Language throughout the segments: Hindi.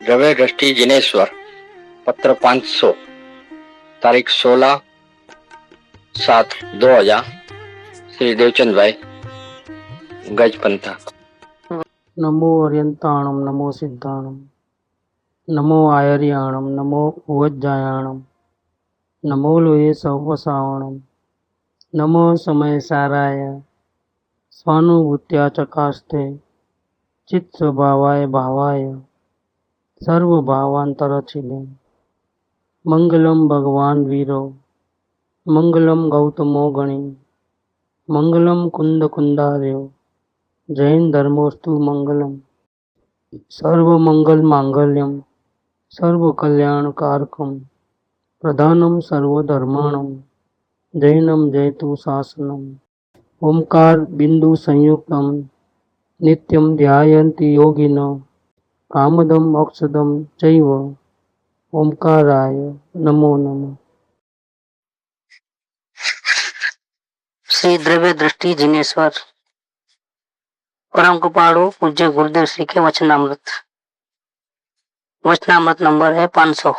द्रव्य दृष्टि जिनेश्वर, पत्र 500, तारीख 16/7/2000, श्री देवचंद भाई, गजपंथा। नमो अर्यंताणम नमो सिद्धाणम नमो आयर्याणम नमो उवज्जायाणम नमो लोये सौवसावणम नमो समय साराय स्वानुभूत्या चकास्ते चित्त स्वभावाय भावाय सर्वभावांतरचिले। मंगलम भगवान वीरो मंगलम गौतमो गणी मंगलम कुंद कुंदार्यो जैन धर्मोस्तु मंगलम सर्व मंगल मांगल्यम सर्व कल्याण कारकम प्रधानम सर्वधर्माणम जैनम जयतु शासनम। ओंकार बिंदु संयुक्तम नित्यम ध्यायन्ति योगिनो कामदम मोक्षदम चैव ओंकाराय नमो नमः। श्री द्रव्य दृष्टि जिनेश्वर परम कृपाणु पूज्य गुरुदेव श्री के वचनामृत नंबर है 500।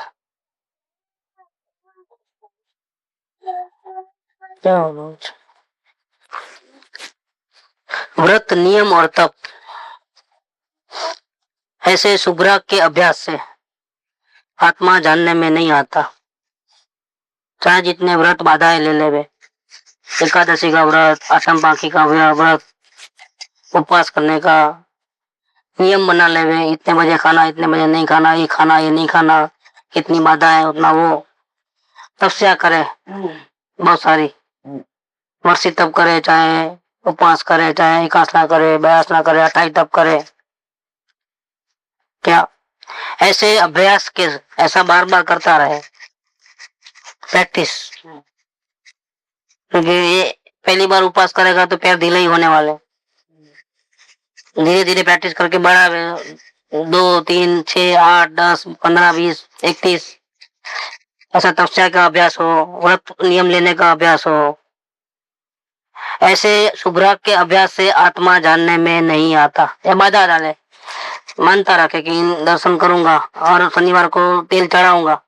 व्रत नियम और तप ऐसे सुभ्राग के अभ्यास से आत्मा जानने में नहीं आता। चाहे जितने व्रत बाधाएं ले लेवे, एकादशी का व्रत, आठम पाखी का व्रत, उपवास करने का नियम बना लेवे, इतने बजे खाना, इतने बजे नहीं खाना, ये खाना, ये नहीं खाना, कितनी बाधा है उतना वो तपस्या करे, बहुत सारी वर्षी तप करे, चाहे उपवास करे, चाहे एकासना करे, बयासना करे, 28 तप करे। क्या ऐसे अभ्यास के ऐसा बार बार करता रहे, प्रैक्टिस, क्योंकि ये पहली बार उपवास करेगा तो पैर ढीले ही होने वाले। धीरे धीरे प्रैक्टिस करके बढ़ा 2, 3, 6, 8, 10, 15, 20, 31 ऐसा तपस्या का अभ्यास हो, व्रत नियम लेने का अभ्यास हो। ऐसे सुभ्राग के अभ्यास से आत्मा जानने में नहीं आता। या बाधा डाले, मानता रखे कि दर्शन करूंगा और शनिवार को तेल चढ़ाऊंगा,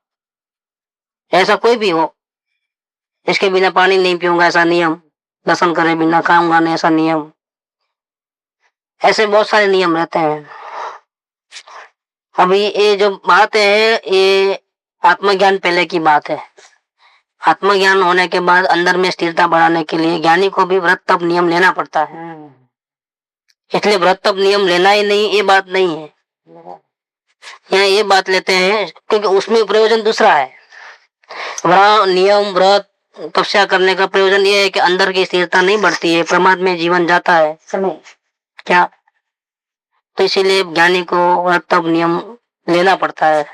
ऐसा कोई भी हो, इसके बिना पानी नहीं पीऊंगा ऐसा नियम, दर्शन करे बिना खाऊंगा नहीं ऐसा नियम, ऐसे बहुत सारे नियम रहते हैं। अभी ये जो बात है ये आत्मज्ञान पहले की बात है। आत्मज्ञान होने के बाद अंदर में स्थिरता बढ़ाने के लिए ज्ञानी को भी व्रत तप नियम लेना पड़ता है। इसलिए व्रत तप नियम लेना ही नहीं ये बात नहीं है, यहाँ ये बात लेते हैं क्योंकि उसमें प्रयोजन दूसरा है। नियम व्रत तपस्या करने का प्रयोजन ये है कि अंदर की स्थिरता नहीं बढ़ती है, प्रमाद में जीवन जाता है समय क्या, तो इसीलिए ज्ञानी को व्रत तप नियम लेना पड़ता है।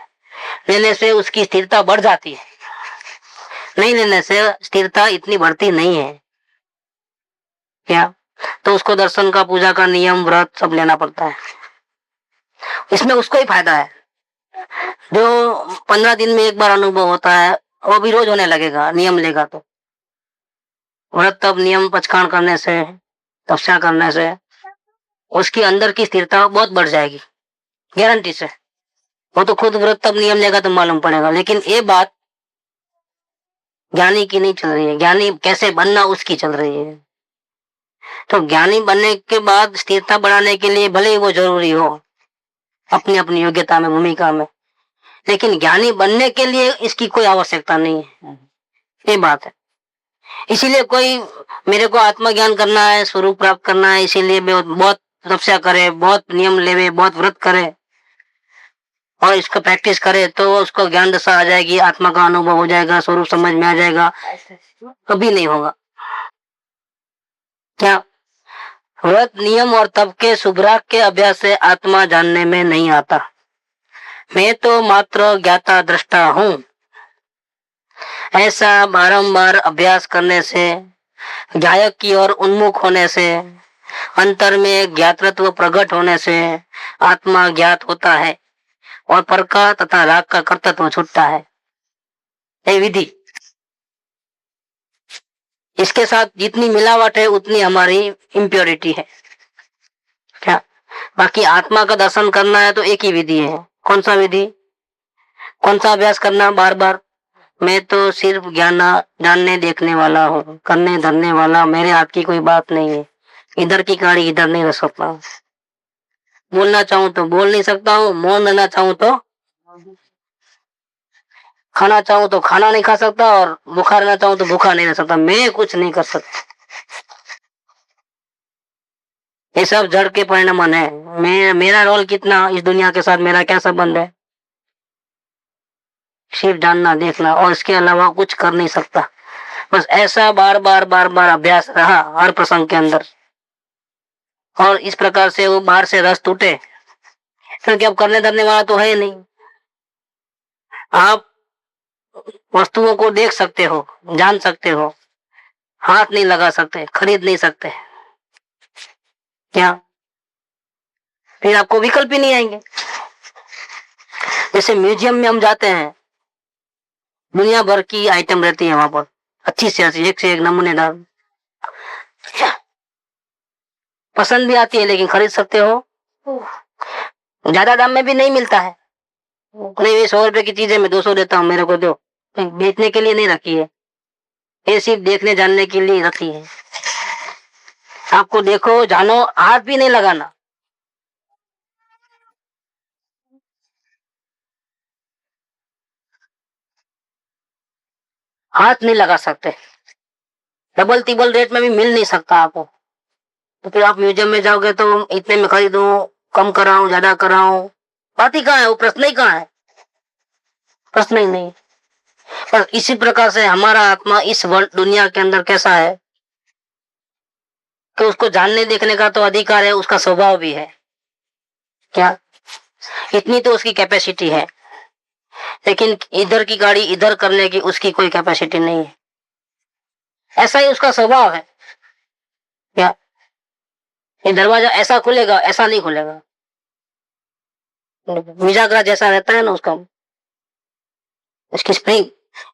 लेने से उसकी स्थिरता बढ़ जाती है, नहीं लेने से स्थिरता इतनी बढ़ती नहीं है क्या, तो उसको दर्शन का, पूजा का नियम, व्रत सब लेना पड़ता है। इसमें उसको ही फायदा है, जो 15 दिन में एक बार अनुभव होता है वो भी रोज होने लगेगा नियम लेगा तो। व्रत तप नियम पचखान करने से, तपस्या करने से उसकी अंदर की स्थिरता बहुत बढ़ जाएगी गारंटी से। वो तो खुद व्रत तप नियम लेगा तो मालूम पड़ेगा, लेकिन ये बात ज्ञानी की नहीं चल रही है, ज्ञानी कैसे बनना उसकी चल रही है। तो ज्ञानी बनने के बाद स्थिरता बढ़ाने के लिए भले ही वो जरूरी हो अपनी अपनी योग्यता में, भूमिका में, लेकिन ज्ञानी बनने के लिए इसकी कोई आवश्यकता नहीं है, ये बात है। इसीलिए कोई मेरे को आत्मज्ञान करना है, स्वरूप प्राप्त करना है, इसीलिए बहुत तपस्या करे, बहुत नियम लेवे, बहुत व्रत करे और इसको प्रैक्टिस करे तो उसको ज्ञान दशा आ जाएगी, आत्मा का अनुभव हो जाएगा, स्वरूप समझ में आ जाएगा, कभी नहीं होगा क्या। व्रत नियम और तप के सुभ्राग के अभ्यास से आत्मा जानने में नहीं आता। मैं तो मात्र ज्ञाता दृष्टा हूँ, ऐसा बारंबार अभ्यास करने से, ज्ञायक की ओर उन्मुख होने से, अंतर में ज्ञातृत्व प्रकट होने से आत्मा ज्ञात होता है और पर का तथा राग का कर्तृत्व छूटता है। ये विधि, इसके साथ जितनी मिलावट है उतनी हमारी इम्प्योरिटी है क्या। बाकी आत्मा का दर्शन करना है तो एक ही विधि है, कौन सा विधि, कौन सा अभ्यास करना बार बार? मैं तो सिर्फ ज्ञान जानने देखने वाला हूँ, करने धरने वाला मेरे हाथ की कोई बात नहीं है। इधर की गाड़ी इधर नहीं रख सकता हूँ, बोलना चाहूँ तो बोल नहीं सकता हूँ, मौन रहना चाहूँ तो, खाना चाहूँ तो खाना नहीं खा सकता, और भूखा रहना चाहूँ तो भूखा नहीं रह सकता। मैं कुछ नहीं कर सकता। ये सब जड़ के परिणाम है। मेरा रोल कितना इस दुनिया के साथ, मेरा क्या संबंध है? सिर्फ जानना देखना, और इसके अलावा कुछ कर नहीं सकता। बस ऐसा बार बार बार बार अभ्यास रहा हर प्रसंग के अंदर, और इस प्रकार से वो बाहर से रस टूटे, क्योंकि अब करने धरने वाला तो है ही नहीं। आप वस्तुओं को देख सकते हो, जान सकते हो, हाथ नहीं लगा सकते, खरीद नहीं सकते, क्या? फिर आपको विकल्प ही नहीं आएंगे। जैसे म्यूजियम में हम जाते हैं, दुनिया भर की आइटम रहती है वहां पर, अच्छी से अच्छी, एक से एक नमूनेदार, पसंद भी आती है, लेकिन खरीद सकते हो, ज्यादा दाम में भी नहीं मिलता है। नहीं, 100 रुपए की चीजें मैं 200 देता हूँ, मेरे को दो। बेचने के लिए नहीं रखी है, ये सिर्फ देखने जानने के लिए रखी है। आपको देखो, जानो, हाथ भी नहीं लगाना। हाथ नहीं लगा सकते, डबल टिबल रेट में भी मिल नहीं सकता आपको। तो फिर आप म्यूजियम में जाओगे तो इतने में खरीदूं, कम कराऊं, ज्यादा कराऊं, बात ही कहाँ है? वो प्रश्न ही कहाँ है? प्रश्न ही नहीं। पर इसी प्रकार से हमारा आत्मा इस वर्ल्ड दुनिया के अंदर कैसा है कि उसको जानने देखने का तो अधिकार है, उसका स्वभाव भी है, क्या? इतनी तो उसकी कैपेसिटी है, लेकिन इधर की गाड़ी इधर करने की उसकी कोई कैपेसिटी नहीं है। ऐसा ही उसका स्वभाव है, क्या? ये दरवाजा ऐसा खुलेगा, ऐसा नहीं खुलेगा, मिजागरा जैसा रहता है ना उसका, उसकी स्प्रिंग,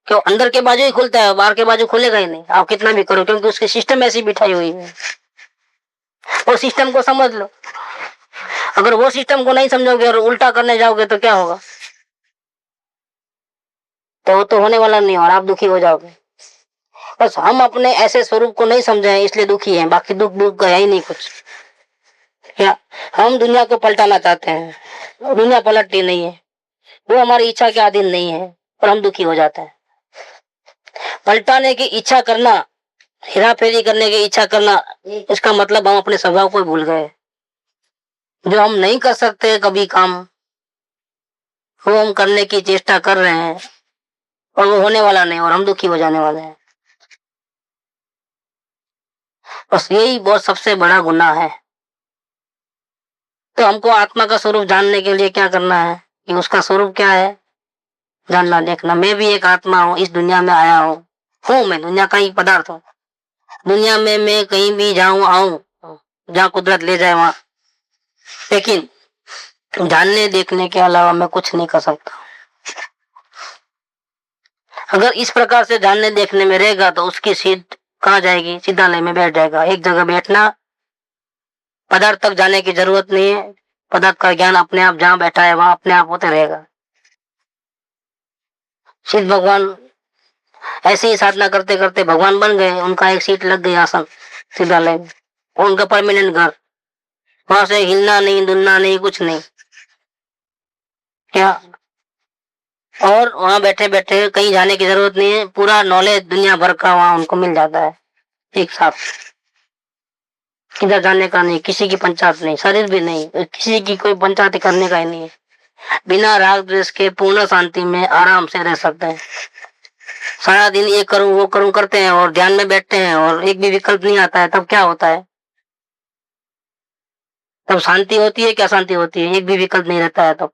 क्यों अंदर के बाजू ही खुलता है, बाहर के बाजू खुलेगा ही नहीं, आप कितना भी करो, क्योंकि उसकी सिस्टम ऐसी बिठाई हुई है। वो सिस्टम को समझ लो। अगर वो सिस्टम को नहीं समझोगे और उल्टा करने जाओगे तो क्या होगा? तो वो तो होने वाला नहीं, और आप दुखी हो जाओगे। बस हम अपने ऐसे स्वरूप को नहीं समझे हैं, इसलिए दुखी हैं, बाकी दुख दुख का है ही नहीं कुछ, क्या? हम दुनिया को पलटाना चाहते हैं, दुनिया पलटती नहीं है, वो हमारी इच्छा के अधीन नहीं है, और हम दुखी हो जाते हैं। पलटाने की इच्छा करना, हेरा फेरी करने की इच्छा करना, इसका मतलब हम अपने स्वभाव को भूल गए। जो हम नहीं कर सकते कभी काम, वो हम करने की चेष्टा कर रहे हैं, और वो होने वाला नहीं, और हम दुखी हो जाने वाले हैं। बस यही बहुत सबसे बड़ा गुनाह है। तो हमको आत्मा का स्वरूप जानने के लिए क्या करना है कि उसका स्वरूप क्या है, जानना देखना। मैं भी एक आत्मा हूँ, इस दुनिया में आया हूँ मैं दुनिया का ही पदार्थ हूँ। दुनिया में मैं कहीं भी जाऊं आऊं, जहाँ कुदरत ले जाए वहां, लेकिन जानने देखने के अलावा मैं कुछ नहीं कर सकता। अगर इस प्रकार से जानने देखने में रहेगा तो उसकी सीट कहाँ जाएगी? सिद्धालय में बैठ जाएगा। एक जगह बैठना, पदार्थ तक जाने की जरूरत नहीं है, पदार्थ का ज्ञान अपने आप जहाँ बैठा है वहां अपने आप होते रहेगा। सिद्ध भगवान ऐसे ही साधना करते करते भगवान बन गए, उनका एक सीट लग गई आसन सिद्धालय में, उनका परमानेंट घर, वहां से हिलना नहीं, डुलना नहीं, कुछ नहीं, क्या? और वहां बैठे बैठे कहीं जाने की जरूरत नहीं है, पूरा नॉलेज दुनिया भर का वहां उनको मिल जाता है एक साथ। किधर जाने का नहीं, किसी की पंचायत नहीं, शरीर भी नहीं, किसी की कोई पंचायत करने का ही नहीं है। बिना राग द्वेष के पूर्ण शांति में आराम से रह सकते हैं। सारा दिन ये करूं वो करूं करते हैं, और ध्यान में बैठते हैं, और एक भी विकल्प नहीं आता है, तब क्या होता है? तब शांति होती है क्या अशांति होती है? एक भी विकल्प नहीं रहता है। तब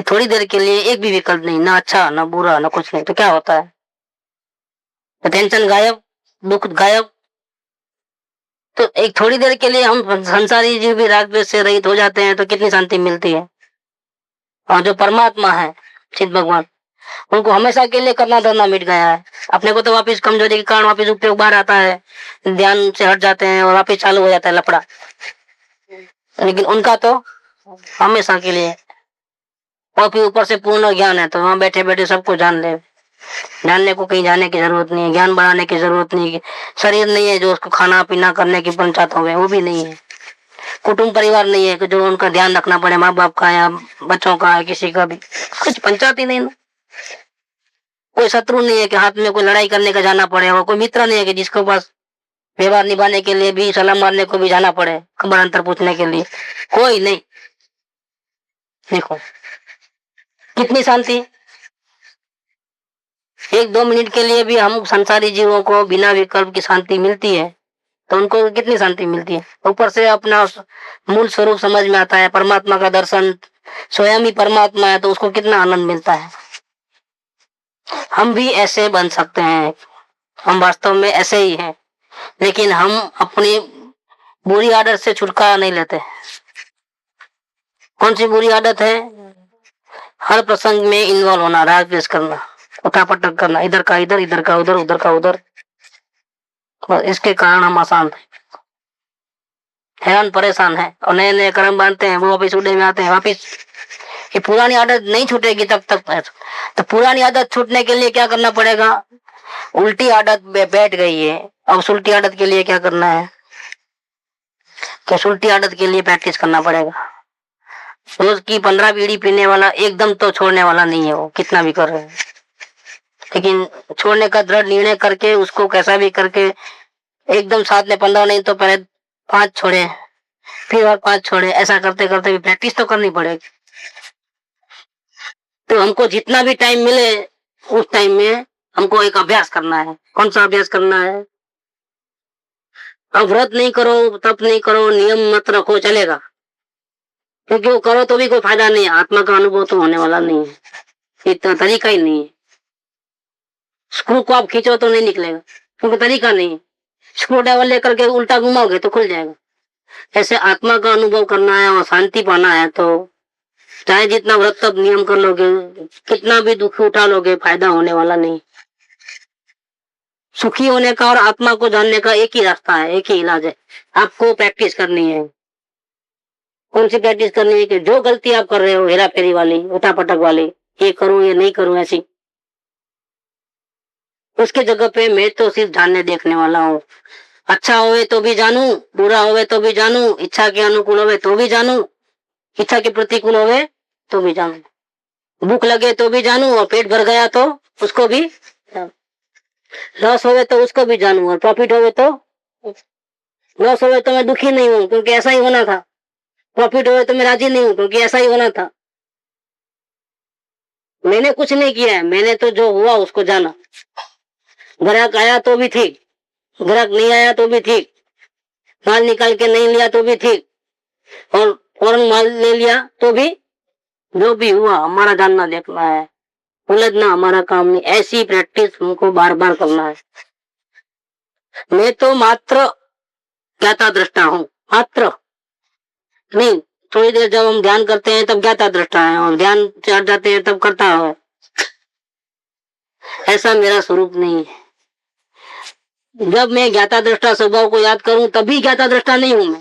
थोड़ी देर के लिए एक भी विकल्प नहीं, ना अच्छा ना बुरा ना कुछ नहीं, तो क्या होता है? तो टेंशन गायब, दुख गायब। तो एक थोड़ी देर के लिए हम संसारी जीव भी राग द्वेष से रहित हो जाते हैं, तो कितनी शांति मिलती है। और जो परमात्मा है सिद्ध भगवान, उनको हमेशा के लिए करना धरना मिट गया है। अपने को तो वापिस कमजोरी के कारण वापिस उपयोग बाहर आता है, ध्यान से हट जाते हैं और वापिस चालू हो जाता है लफड़ा, लेकिन उनका तो हमेशा के लिए और फिर ऊपर से पूर्ण ज्ञान है तो वहां बैठे बैठे सबको जान ले। जानने को कहीं जाने की जरूरत नहीं है, ज्ञान बढ़ाने की जरूरत नहीं है। शरीर नहीं है जो उसको खाना पीना करने की पंचायत हो गए, वो भी नहीं है। कुटुंब परिवार नहीं है कि जो उनका ध्यान रखना पड़े, माँ बाप का या बच्चों का, किसी का भी कुछ पंचायत ही नहीं ना। कोई शत्रु नहीं है कि हाथ में कोई लड़ाई करने का जाना पड़े, और कोई मित्र नहीं है कि जिसके पास व्यवहार निभाने के लिए भी, सलाम मारने को भी जाना पड़े, खबर अंतर पूछने के लिए कोई नहीं। देखो कितनी शांति। 1-2 मिनट के लिए भी हम संसारी जीवों को बिना विकल्प की शांति मिलती है तो उनको कितनी शांति मिलती है। ऊपर से अपना मूल स्वरूप समझ में आता है, परमात्मा का दर्शन, स्वयं ही परमात्मा है तो उसको कितना आनंद मिलता है। हम भी ऐसे बन सकते हैं, हम वास्तव में ऐसे ही हैं, लेकिन हम अपनी बुरी आदत से छुटकारा नहीं लेते। कौन सी बुरी आदत है? हर प्रसंग में इन्वॉल्व होना, राग द्वेष करना, उठापटक करना, इधर का इधर, इधर का उधर, उधर का उधर। बस इसके कारण हम अशांत हैं, हैरान परेशान है, और नए नए कर्म बांधते हैं, वो वापिस उड़े में आते हैं वापिस। ये पुरानी आदत नहीं छूटेगी तब तक। तो पुरानी आदत छूटने के लिए क्या करना पड़ेगा? उल्टी आदत बैठ गई है, अब उस उल्टी आदत के लिए क्या करना है? कि उल्टी आदत के लिए प्रैक्टिस करना पड़ेगा। रोज की 15 बीड़ी पीने वाला एकदम तो छोड़ने वाला नहीं है, वो कितना भी कर रहे हैं, लेकिन छोड़ने का दृढ़ निर्णय करके उसको कैसा भी करके एकदम साथ में 15 नहीं तो पहले 5 छोड़े, फिर और 5 छोड़े, ऐसा करते करते भी प्रैक्टिस तो करनी पड़ेगी। तो हमको जितना भी टाइम मिले उस टाइम में हमको एक अभ्यास करना है। कौन सा अभ्यास करना है? अब व्रत नहीं करो, तप नहीं करो, नियम मत रखो, चलेगा, क्योंकि वो करो तो भी कोई फायदा नहीं है, आत्मा का अनुभव तो होने वाला नहीं है, इतना तरीका ही नहीं है। स्क्रू को आप खींचो तो नहीं निकलेगा, क्योंकि तरीका नहीं है। स्क्रू ड्राइवर लेकर के उल्टा घुमाओगे तो खुल जाएगा। ऐसे आत्मा का अनुभव करना है और शांति पाना है तो चाहे जितना व्रत तप नियम कर लोगे, कितना भी दुख उठा लोगे, फायदा होने वाला नहीं। सुखी होने का और आत्मा को जानने का एक ही रास्ता है, एक ही इलाज है, आपको प्रैक्टिस करनी है। कौन सी प्रैक्टिस करनी है? कि जो गलती आप कर रहे हो, हेरा फेरी वाली, उठापटक वाली, ये करूं ये नहीं करूं ऐसी, उसके जगह पे मैं तो सिर्फ जानने देखने वाला हूँ। अच्छा होवे तो भी जानू, बुरा होवे तो भी जानू, इच्छा के अनुकूल होवे तो भी जानू, इच्छा के प्रतिकूल होवे तो भी जानू, भूख लगे तो भी जानू, और पेट भर गया तो उसको भी, लॉस होवे तो उसको भी जानू, और प्रॉफिट होवे तो, लॉस होवे तो मैं दुखी नहीं हूँ क्योंकि ऐसा ही होना था, प्रॉफिट होवे तो मैं राजी नहीं हूँ क्योंकि ऐसा ही होना था। मैंने कुछ नहीं किया है, मैंने तो जो हुआ उसको जाना। ग्राहक आया तो भी ठीक, ग्राहक नहीं आया तो भी ठीक, माल निकाल के नहीं लिया तो भी ठीक, और फौरन माल ले लिया तो भी, जो भी हुआ हमारा जानना देखना है, उलझना हमारा काम नहीं। ऐसी प्रैक्टिस हमको बार बार करना है। मैं तो मात्र ज्ञाता दृष्टा हूँ, मात्र नहीं। थोड़ी देर जब हम ध्यान करते हैं तब ज्ञाता दृष्टा है, और ध्यान चढ़ जाते हैं तब करता है। ऐसा मेरा स्वरूप नहीं है। जब मैं ज्ञाता दृष्टा स्वभाव को याद करूं तभी ज्ञाता दृष्टा नहीं हूं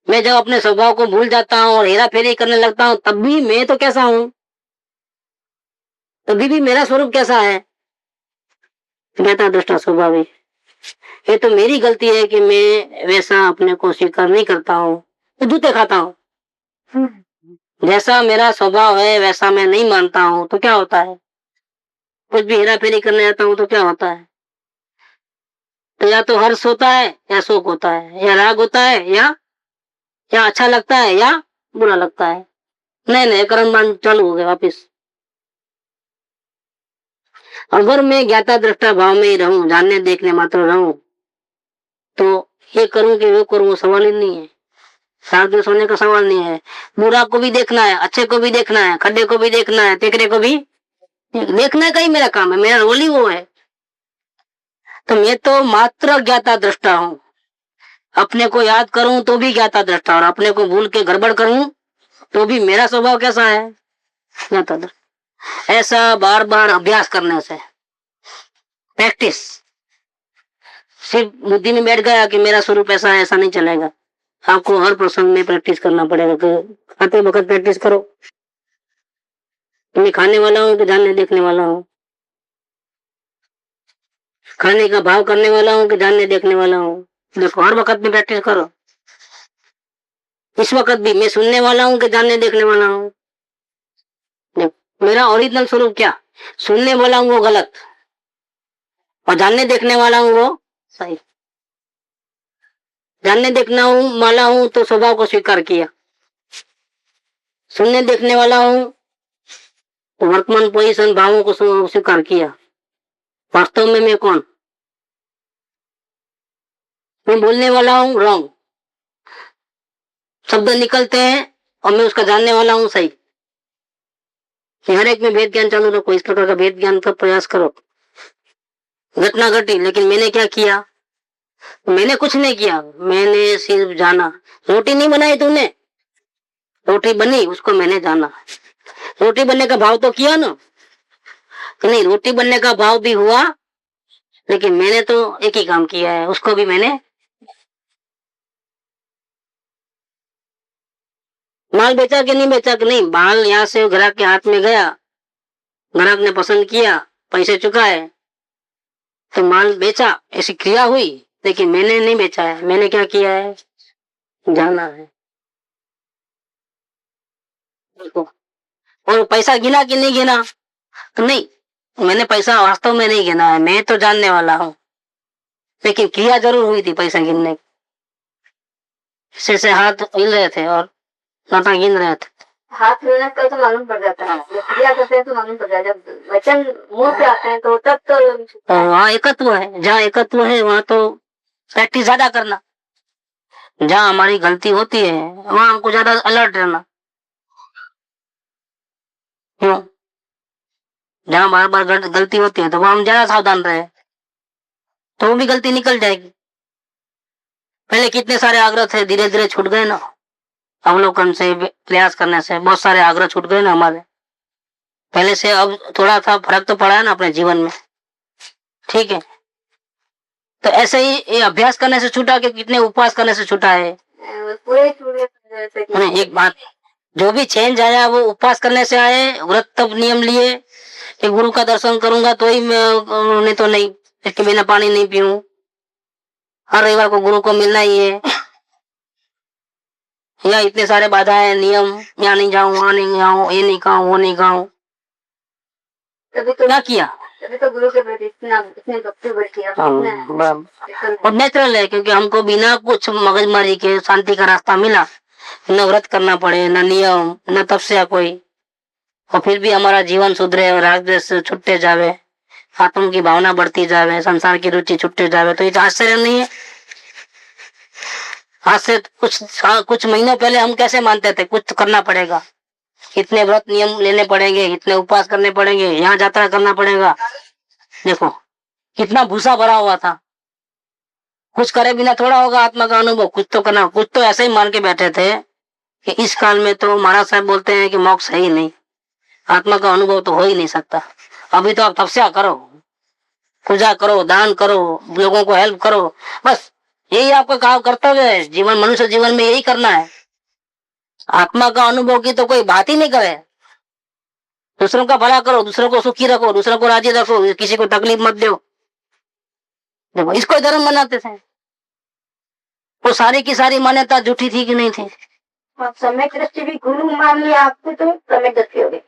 मैं जब अपने स्वभाव को भूल जाता हूं और हेरा फेरी करने लगता हूं तब भी मैं तो कैसा हूं, तभी भी मेरा स्वरूप कैसा है? ज्ञाता दृष्टा स्वभाव है। ये तो मेरी गलती है कि मैं वैसा अपने को स्वीकार नहीं करता हूँ, तो जूते खाता हूँ। जैसा मेरा स्वभाव है वैसा मैं नहीं मानता हूँ तो क्या होता है? कुछ भी हेरा फेरी करने जाता हूँ तो क्या होता है? तो या तो हर्ष होता है या शोक होता है, या राग होता है या अच्छा लगता है या बुरा लगता है। नए नए कर्म बंद चालू हो गए वापिस। अगर मैं ज्ञाता दृष्टा भाव में ही रहूं, जानने देखने मात्र रहूं, तो ये करूं कि वो करूं, सवाल ही नहीं है। राग होने का सवाल नहीं है। बुरा को भी देखना है, अच्छे को भी देखना है, खड्डे को भी देखना है, तेकरे को भी देखना का ही मेरा काम है, मेरा रोल ही वो है। तो मैं तो मात्र ज्ञाता दृष्टा हूँ। अपने को याद करूं तो भी ज्ञाता दृष्टा, और अपने को भूल के गड़बड़ करूं तो भी मेरा स्वभाव कैसा है? ज्ञाता दृष्टा। ऐसा बार बार अभ्यास करने से, प्रैक्टिस, सिर्फ बुद्धि में बैठ गया कि मेरा स्वरूप ऐसा है, ऐसा नहीं चलेगा। आपको हर प्रसंग में प्रैक्टिस करना पड़ेगा। आते वक्त प्रैक्टिस करो। मैं खाने वाला हूँ कि जानने देखने वाला हूँ? खाने का भाव करने वाला हूँ कि जानने देखने वाला हूँ? देखो, हर वक्त में प्रैक्टिस करो। इस वक्त भी मैं सुनने वाला हूँ कि जानने देखने वाला हूँ? देखो, मेरा ओरिजिनल स्वरूप क्या? सुनने वाला हूँ वो गलत, और जानने देखने वाला हूँ वो सही। जानने देखना हूँ वाला हूँ तो स्वभाव को स्वीकार किया, सुनने देखने वाला हूँ तो वर्तमान पोजीशन भावों को स्वीकार किया। वास्तव में मैं कौन? मैं बोलने वाला हूँ रॉन्ग, शब्द निकलते हैं और मैं उसका जानने वाला हूँ सही। हर एक में भेद ज्ञान चालू रखो, इस प्रकार का भेद ज्ञान का प्रयास करो। घटना घटी, लेकिन मैंने क्या किया? मैंने कुछ नहीं किया, मैंने सिर्फ जाना। रोटी नहीं बनाई तूने, रोटी बनी, उसको मैंने जाना। रोटी बनने का भाव तो किया ना? नहीं, रोटी बनने का भाव भी हुआ, लेकिन मैंने तो एक ही काम किया है, उसको भी मैंने। माल बेचा कि नहीं बेचा कि नहीं? माल यहाँ से ग्राहक के हाथ में गया, ग्राहक ने पसंद किया, पैसे चुकाए, तो माल बेचा, ऐसी क्रिया हुई, लेकिन मैंने नहीं बेचा है। मैंने क्या किया है? जाना है। देखो, और पैसा गिना कि नहीं गिना? तो नहीं, मैंने पैसा वास्तव में नहीं गिना है, मैं तो जानने वाला हूँ, लेकिन क्रिया जरूर हुई थी पैसा गिनने की। से हाथ हिल रहे थे और नाता गिन रहे थे। हाथ हिलने का तो मालूम पड़ जाता है, जब क्रिया करते हैं तो मालूम पड़ जाता है, जब वचन मुंह पे आते हैं तो तब तो वहाँ एकत्व है, जहाँ एकत्व है वहाँ तो प्रैक्टिस ज्यादा करना। जहाँ हमारी गलती होती है वहाँ हमको ज्यादा अलर्ट रहना। क्यों? जहाँ बार बार गलती होती है तो वहाँ हम ज्यादा सावधान रहे, तो वो भी गलती निकल जाएगी। पहले कितने सारे आग्रह थे, धीरे धीरे छूट गए ना। अवलोकन से, प्रयास करने से बहुत सारे आग्रह छूट गए ना हमारे पहले से। अब थोड़ा सा फर्क तो पड़ा है ना अपने जीवन में, ठीक है? तो ऐसे ही ये अभ्यास करने से छूटा कि कितने उपवास करने से छूटा है? पूरे छूटे। एक बात, जो भी चेंज आया वो उपवास करने से आए। व्रत तब नियम लिए कि गुरु का दर्शन करूंगा तो ही मैं, नहीं तो नहीं, इसके बिना पानी नहीं पीऊं। हर रविवार को गुरु को मिलना ही है, या इतने सारे बाधाएं नियम, यहाँ नहीं जाऊं, वहां नहीं जाऊं, ये नहीं खाऊं, वो नहीं खाऊं। तभी तो क्या किया? तभी तो गुरु के प्रति इतनी भक्ति बढ़ती है। और नेचुरल है, क्योंकि हमको बिना कुछ मगजमारी के शांति का रास्ता मिला। न व्रत करना पड़े, न नियम, न तपस्या कोई, और फिर भी हमारा जीवन सुधरे और राग द्वेष से छुट्टे जावे, आत्म की भावना बढ़ती जावे, संसार की रुचि छुट्टे जावे, तो ये आश्चर्य नहीं है? आज से कुछ महीनों पहले हम कैसे मानते थे कुछ तो करना पड़ेगा, इतने व्रत नियम लेने पड़ेंगे, इतने उपवास करने पड़ेंगे, यहाँ यात्रा करना पड़ेगा। देखो कितना भूसा भरा हुआ था। कुछ करे बिना थोड़ा होगा आत्मा का अनुभव, कुछ तो करना। कुछ तो ऐसे ही मान के बैठे थे कि इस काल में तो महाराज साहब बोलते हैं कि मोक्ष है ही नहीं, आत्मा का अनुभव तो हो ही नहीं सकता। अभी तो आप तपस्या करो, पूजा करो, दान करो, लोगों को हेल्प करो, बस यही आपका काम कर्तव्य है जीवन, मनुष्य जीवन में यही करना है। आत्मा का अनुभव की तो कोई बात ही नहीं करे। दूसरों का भला करो, दूसरों को सुखी रखो, दूसरों को राजी रखो, किसी को तकलीफ मत दो। देखो इसको धर्म बनाते थे। वो सारी की सारी मान्यता झूठी थी कि नहीं थी? समय दृष्टि भी गुरु मान लिया आपको तो समय दृष्टि हो गई।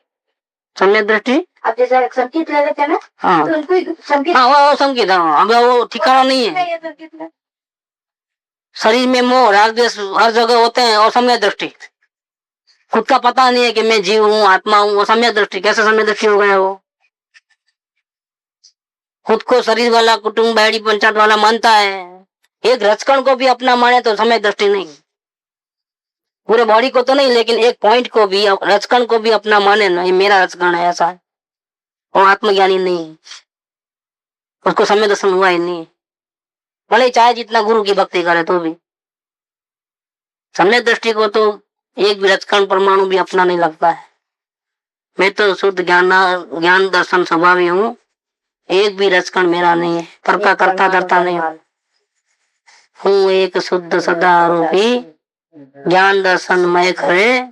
समय दृष्टि अब जैसे संकेत ले लेते हैं ना, हाँ, तो उनको संकेत, हाँ वो संकेत, हाँ अब वो ठिकाना नहीं है। शरीर में मोह राग द्वेष हर जगह होते हैं, और समय दृष्टि, खुद का पता नहीं है कि मैं जीव हूँ, आत्मा हूँ, वो समय दृष्टि। कैसे समय दृष्टि हो गया? वो खुद को शरीर वाला, कुटुंब बैड़ी पंचायत वाला मानता है। एक रचकण को भी अपना माने तो समय दृष्टि नहीं। पूरे बॉडी को तो नहीं, लेकिन एक पॉइंट को भी, रचकण को भी अपना माने ना, ये मेरा रचकण है, ऐसा है। और आत्मज्ञानी नहीं है, उसको समय दर्शन हुआ ही नहीं। भले चाहे जितना गुरु की भक्ति करे तो भी समय दृष्टि को तो एक भी रचकण परमाणु भी अपना नहीं लगता है। मैं तो शुद्ध ज्ञान दर्शन स्वभावी हूँ, एक भी रचकण मेरा नहीं है, पर का करता धरता नहीं हूँ। एक शुद्ध सदा आरोपी, ज्ञान दर्शन मय खरे,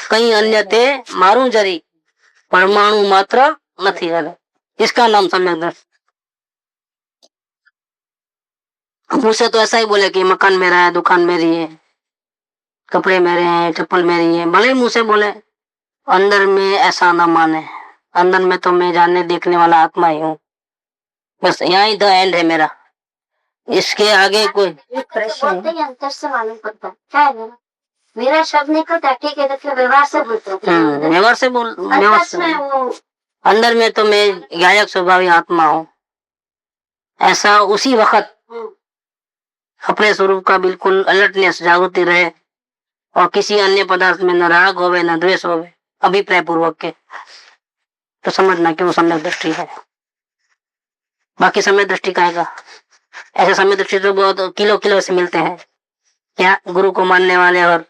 कहीं अन्य ते मारू जरी। परमाणु मात्र નથી अरे इसका नाम सम्यक दृष्टि। मुझसे तो ऐसा ही बोले कि मकान मेरा है, दुकान मेरी है, कपड़े मेरे हैं, चप्पल मेरी है, भले ही मुंह से बोले, अंदर में ऐसा ना माने। अंदर में तो मैं जानने देखने वाला आत्मा ही हूँ। बस यहाँ ही द एंड है मेरा, इसके आगे कोई एक प्रश्न बोलते ही अंतर से मालूम पड़ता है क्या है मेरा शब्द नहीं करता, ठीक है, तो व्यवहार से बोलते हैं। व्यवहार से बोल, व्यवहार अंतर से में वो अंदर में तो मैं गायक स्वभावी आत्मा हूँ। ऐसा उसी वक्त अपने स्वरूप का बिल्कुल अलर्टनेस जागृति रहे और किसी अन्य पदार्थ में न राग होवे न द्वेष होवे, अभिप्राय पूर्वक के, तो समझना कि वो सम्यक दृष्टि है। बाकी समय दृष्टि का आएगा, ऐसे समय दृष्टि तो बहुत किलो किलो से मिलते हैं क्या, गुरु को मानने वाले, और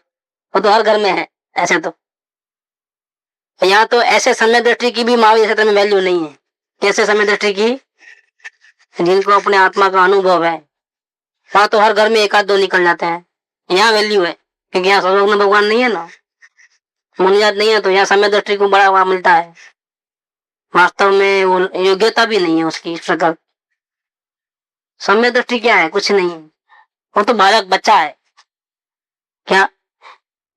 वो तो हर घर में है। ऐसे तो यहाँ तो ऐसे समय दृष्टि की भी महावीर क्षेत्र में वैल्यू नहीं है। कैसे समय दृष्टि की, जिनको अपने आत्मा का अनुभव है, वहां तो हर घर में एक आध दो निकल जाते हैं। यहाँ वैल्यू है क्योंकि यहाँ सर्वज्ञ भगवान नहीं है ना, मुनियाद नहीं है, तो यहाँ समय दृष्टि को बड़ा वहां मिलता है। वास्तव में वो योग्यता भी नहीं है उसकी इस प्रकार। समय दृष्टि क्या है, कुछ नहीं है, वो तो बालक बच्चा है। क्या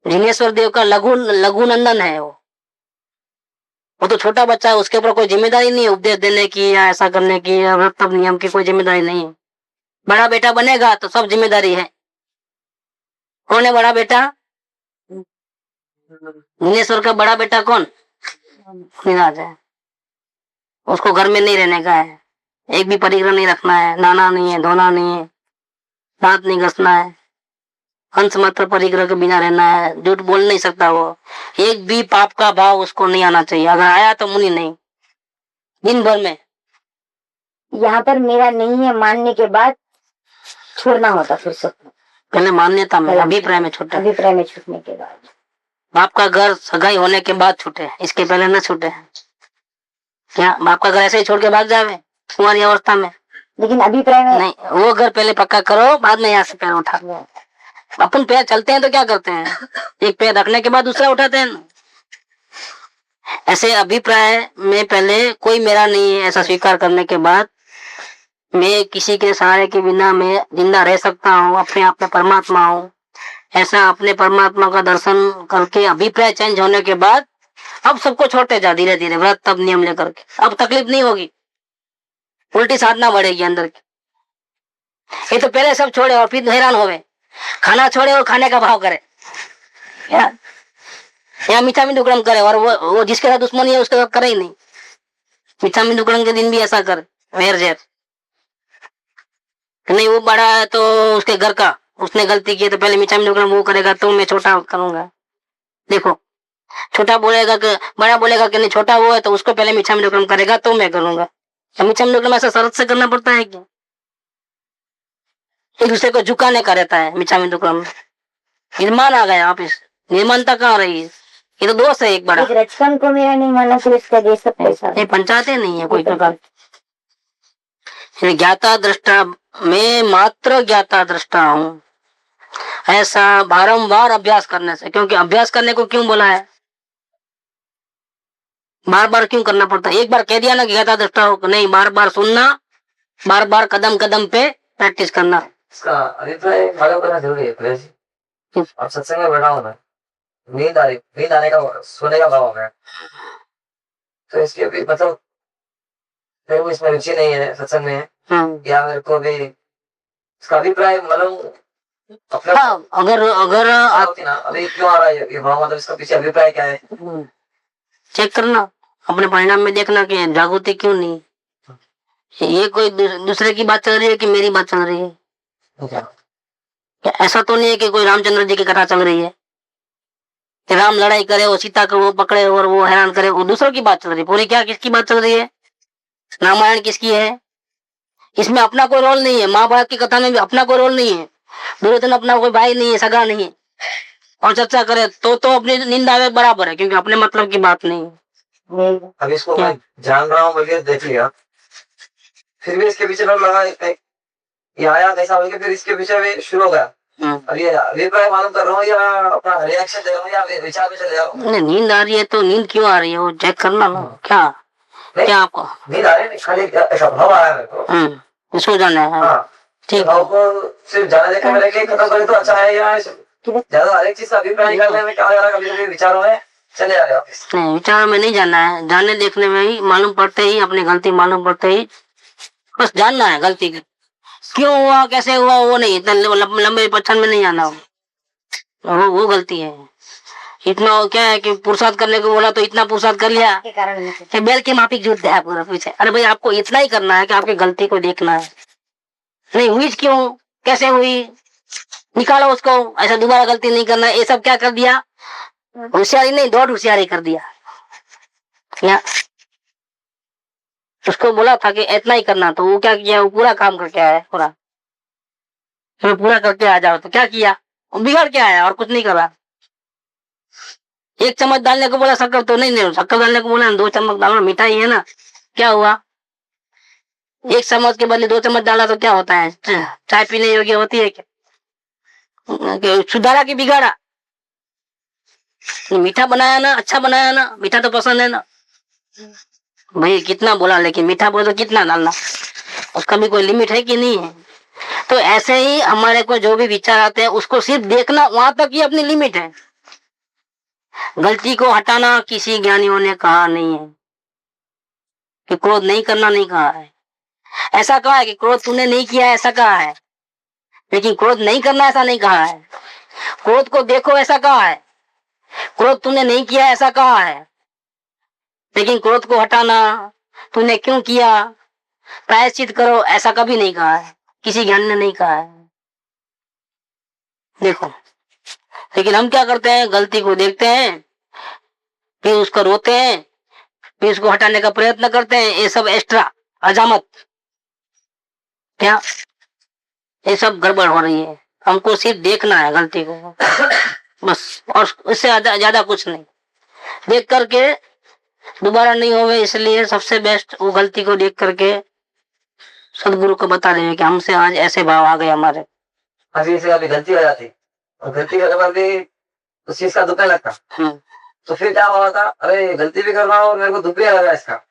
जिनेश्वर देव का लघु लघु नंदन है वो तो छोटा बच्चा है, उसके ऊपर कोई जिम्मेदारी नहीं है उपदेश देने की या ऐसा करने की या व्रत तप नियम की, कोई जिम्मेदारी नहीं है। बड़ा बेटा बनेगा तो सब जिम्मेदारी है। कौन है बड़ा बेटा, जिनेश्वर का बड़ा बेटा कौन, मुनिराज है। उसको घर में नहीं रहने का है, एक भी परिग्रह नहीं रखना है, नहाना नहीं है, धोना नहीं है, दांत नहीं घसना है, हंस मात्र परिग्रह के बिना रहना है, झूठ बोल नहीं सकता वो, एक भी पाप का भाव उसको नहीं आना चाहिए। अगर आया तो मुनि नहीं, दिन भर में। यहाँ पर मेरा नहीं है मानने के बाद छोड़ना होता फिर सब, पहले मान्यता में, अभिप्राय में छूटे, अभिप्राय में छूटने के बाद। बाप का घर सगाई होने के बाद छूटे, इसके पहले न छूटे। क्या बाप का घर ऐसे ही छोड़ के भाग जावे कुंवारी अवस्था में, लेकिन अभिप्राय में नहीं, वो घर पहले पक्का करो, बाद में यहाँ से पैर उठा। अपन पैर चलते हैं तो क्या करते हैं, एक पैर रखने के बाद दूसरा उठाते हैं ना। ऐसे अभिप्राय में पहले कोई मेरा नहीं है ऐसा स्वीकार करने के बाद मैं किसी के सहारे के बिना मैं जिंदा रह सकता हूँ, अपने आप में परमात्मा हूँ, ऐसा अपने परमात्मा का दर्शन करके अभिप्राय चेंज होने के बाद अब सबको छोड़ते जा धीरे धीरे, व्रत तब नियम लेकर के। अब तकलीफ नहीं होगी, उल्टी साधना बढ़ेगी अंदर की। ये तो पहले सब छोड़े और फिर हैरान होवे, खाना छोड़े और खाने का भाव करे, या मीठा मीठू क्रम करे, और वो जिसके साथ दुश्मनी है उसके साथ करे ही नहीं। मीठा मीठू क्रम के दिन भी ऐसा करे, वेर जेर नहीं, वो बड़ा है तो उसके घर का, उसने गलती की तो पहले मीठा मीठू क्रम वो करेगा तो मैं छोटा करूंगा। देखो छोटा बोलेगा कि बड़ा बोलेगा कि नहीं, छोटा वो है तो उसको पहले मीठा मीठू क्रम करेगा तो मैं करूंगा। मीठा मीठू क्रम ऐसा शरत से करना पड़ता है क्या, एक दूसरे को झुकाने का रहता है मीठा मीठू क्रम। निर्माण आ गया वापिस, निर्माणता कहाँ रही है, ये तो दोष है एक बड़ा। रचकन को मेरा नहीं माना फिर इसका दे सब पैसा ये पंचायतें नहीं है कोई प्रकार। ज्ञाता दृष्टा, मैं मात्र ज्ञाता दृष्टा हूँ, ऐसा बारंबार अभ्यास करने से। क्योंकि अभ्यास करने को क्यों बोला है, बार बार क्यों करना पड़ता है। एक बार कह दिया ना कि ज्ञाता दृष्टा हो, नहीं, बार बार सुनना, बार बार कदम कदम पे प्रैक्टिस करना। इसका अभिप्राय मालूम करना जरूरी है प्रेस। अब सत्संग में बैठा हूँ ना, नींद आने का, सोने का भाव है, तो इसके भी मतलब मेरे को इसमें रुचि नहीं है सत्संग में, या मेरे को भी इसका अभिप्राय मालूम अपना। हाँ, अगर अभी क्यों आ रहा है ये भाव, मतलब इसका पीछे अभिप्राय क्या है, चेक करना, अपने परिणाम में देखना कि जागृति क्यों नहीं, ये कोई दूसरे की बात चल रही है कि मेरी बात चल रही है। ऐसा तो नहीं है कि कोई रामचंद्र जी की कथा चल रही है कि राम लड़ाई करे और सीता को वो पकड़े और वो हैरान करे, वो दूसरों की बात चल रही है। पूरी क्या किसकी बात चल रही है, रामायण किसकी है, इसमें अपना कोई रोल नहीं है। महाभारत की कथा में भी अपना कोई रोल नहीं है, दुर्योधन अपना कोई भाई नहीं है, सगा नहीं है, और चर्चा करे तो अपनी निंदा बराबर है, क्योंकि अपने मतलब की बात नहीं है। अब इसको मैं जान रहा हूँ बोलिए देख लिया, फिर भी इसके पीछे लगा ये आया कैसा बोल के फिर इसके पीछे भी शुरू हो गया, अब ये अभिप्राय मालूम कर रहा हूँ या अपना रिएक्शन दे रहा हूँ या विचार में चले जा रहा हूँ? नहीं, नींद आ रही है तो नींद क्यों आ रही है वो चेक करना ना। क्या नहीं, क्या आपको नींद आ रही है, खाली ऐसा भाव आ रहा है मेरे को। सो जाना है। हाँ, ठीक भाव को सिर्फ जाने देकर मेरे लिए खत्म करे तो अच्छा है, या ज्यादा हर एक चीज का अभिप्राय निकालने में क्या हो जा रहा है, कभी कभी विचारों में चले जा रहे हो वापिस। नहीं, विचार में नहीं जाना है, जाने देखने में ही मालूम पड़ते ही अपनी गलती मालूम पड़ते ही बस जानना है गलती की क्यों हुआ कैसे हुआ, वो नहीं इतना लंबे पच्छन में नहीं आना। वो गलती है। इतना क्या है कि पुरुषार्थ करने को बोला तो इतना पुरुषार्थ कर लिया कि बैल की माफी झूठ दिया पूरा पीछे। अरे भाई आपको इतना ही करना है कि आपकी गलती को देखना है, नहीं हुई क्यों कैसे हुई निकालो उसको, ऐसा दोबारा गलती नहीं करना। ये सब क्या कर दिया, होशियारी नहीं दौड़ होशियारी कर दिया। क्या उसको बोला था कि इतना ही करना, तो वो क्या किया, वो पूरा काम करके आया पूरा। तो पूरा करके आ जाओ तो क्या किया, वो बिगड़ के आया और कुछ नहीं करा। एक चम्मच डालने को बोला शक्कर, तो नहीं शक्कर डालने को बोला 2 चम्मच डालना, मिठाई है ना। क्या हुआ, 1 चम्मच के बदले 2 चम्मच डाला तो क्या होता है, चाय पीने योग्य होती है क्या? सुधारा कि बिगाड़ा, मीठा बनाया ना, अच्छा बनाया ना, मीठा तो पसंद है ना भाई। कितना बोला, लेकिन मीठा बोले तो कितना डालना, उसका भी कोई लिमिट है कि नहीं है। तो ऐसे ही हमारे को जो भी विचार आते हैं उसको सिर्फ देखना, वहां तक ही अपनी लिमिट है। गलती को हटाना किसी ज्ञानियों ने कहा नहीं है कि क्रोध नहीं करना, नहीं कहा है। ऐसा कहा है कि क्रोध तूने नहीं किया है, ऐसा कहा है, लेकिन क्रोध नहीं करना ऐसा नहीं कहा है। क्रोध को देखो ऐसा कहा है, क्रोध तूने नहीं किया ऐसा कहा है, लेकिन क्रोध को हटाना तूने क्यों किया, प्रायश्चित करो, ऐसा कभी नहीं कहा है, किसी ज्ञान ने नहीं कहा है। देखो, लेकिन हम क्या करते हैं, गलती को देखते हैं, फिर उसको रोते हैं, फिर उसको हटाने का प्रयत्न करते हैं। ये सब एक्स्ट्रा अजामत, क्या ये सब गड़बड़ हो रही है। हमको सिर्फ देखना है गलती को बस, और उससे ज्यादा कुछ नहीं। देख करके दोबारा नहीं होवे, इसलिए सबसे बेस्ट वो गलती को देख करके सदगुरु को बता देंगे कि हमसे आज ऐसे भाव आ गए हमारे। अभी से अभी गलती हो जाती और गलती करने पर भी उस चीज का दुख नहीं लगता, तो फिर क्या हुआ था, अरे गलती भी कर रहा हूँ और मेरे को दुख भी लगा, इसका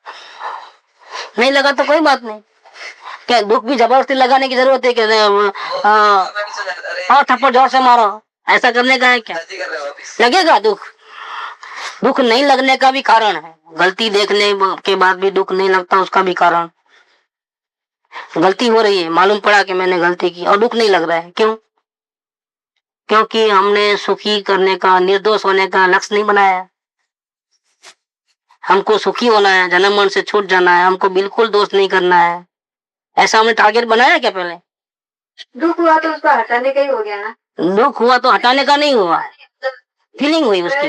नहीं लगा तो कोई बात नहीं। क्या दुख भी जबरदस्ती लगाने की जरूरत है कि और थप्पड़ जोर से मारो, ऐसा करने का है क्या? लगेगा दुख, दुख नहीं लगने का भी कारण है। गलती देखने के बाद भी दुख नहीं लगता, उसका भी कारण, गलती हो रही है, मालूम पड़ा कि मैंने गलती की और दुख नहीं लग रहा है। क्यों? क्योंकि हमने सुखी करने का, निर्दोष होने का लक्ष्य नहीं बनाया। हमको सुखी होना है, जन्म मरण से छूट जाना है, हमको बिल्कुल दोष नहीं करना है, ऐसा हमने टारगेट बनाया क्या पहले? दुख हुआ तो उसको हटाने का ही हो गया ना। दुख हुआ तो हटाने का नहीं हुआ, फीलिंग हुई उसकी।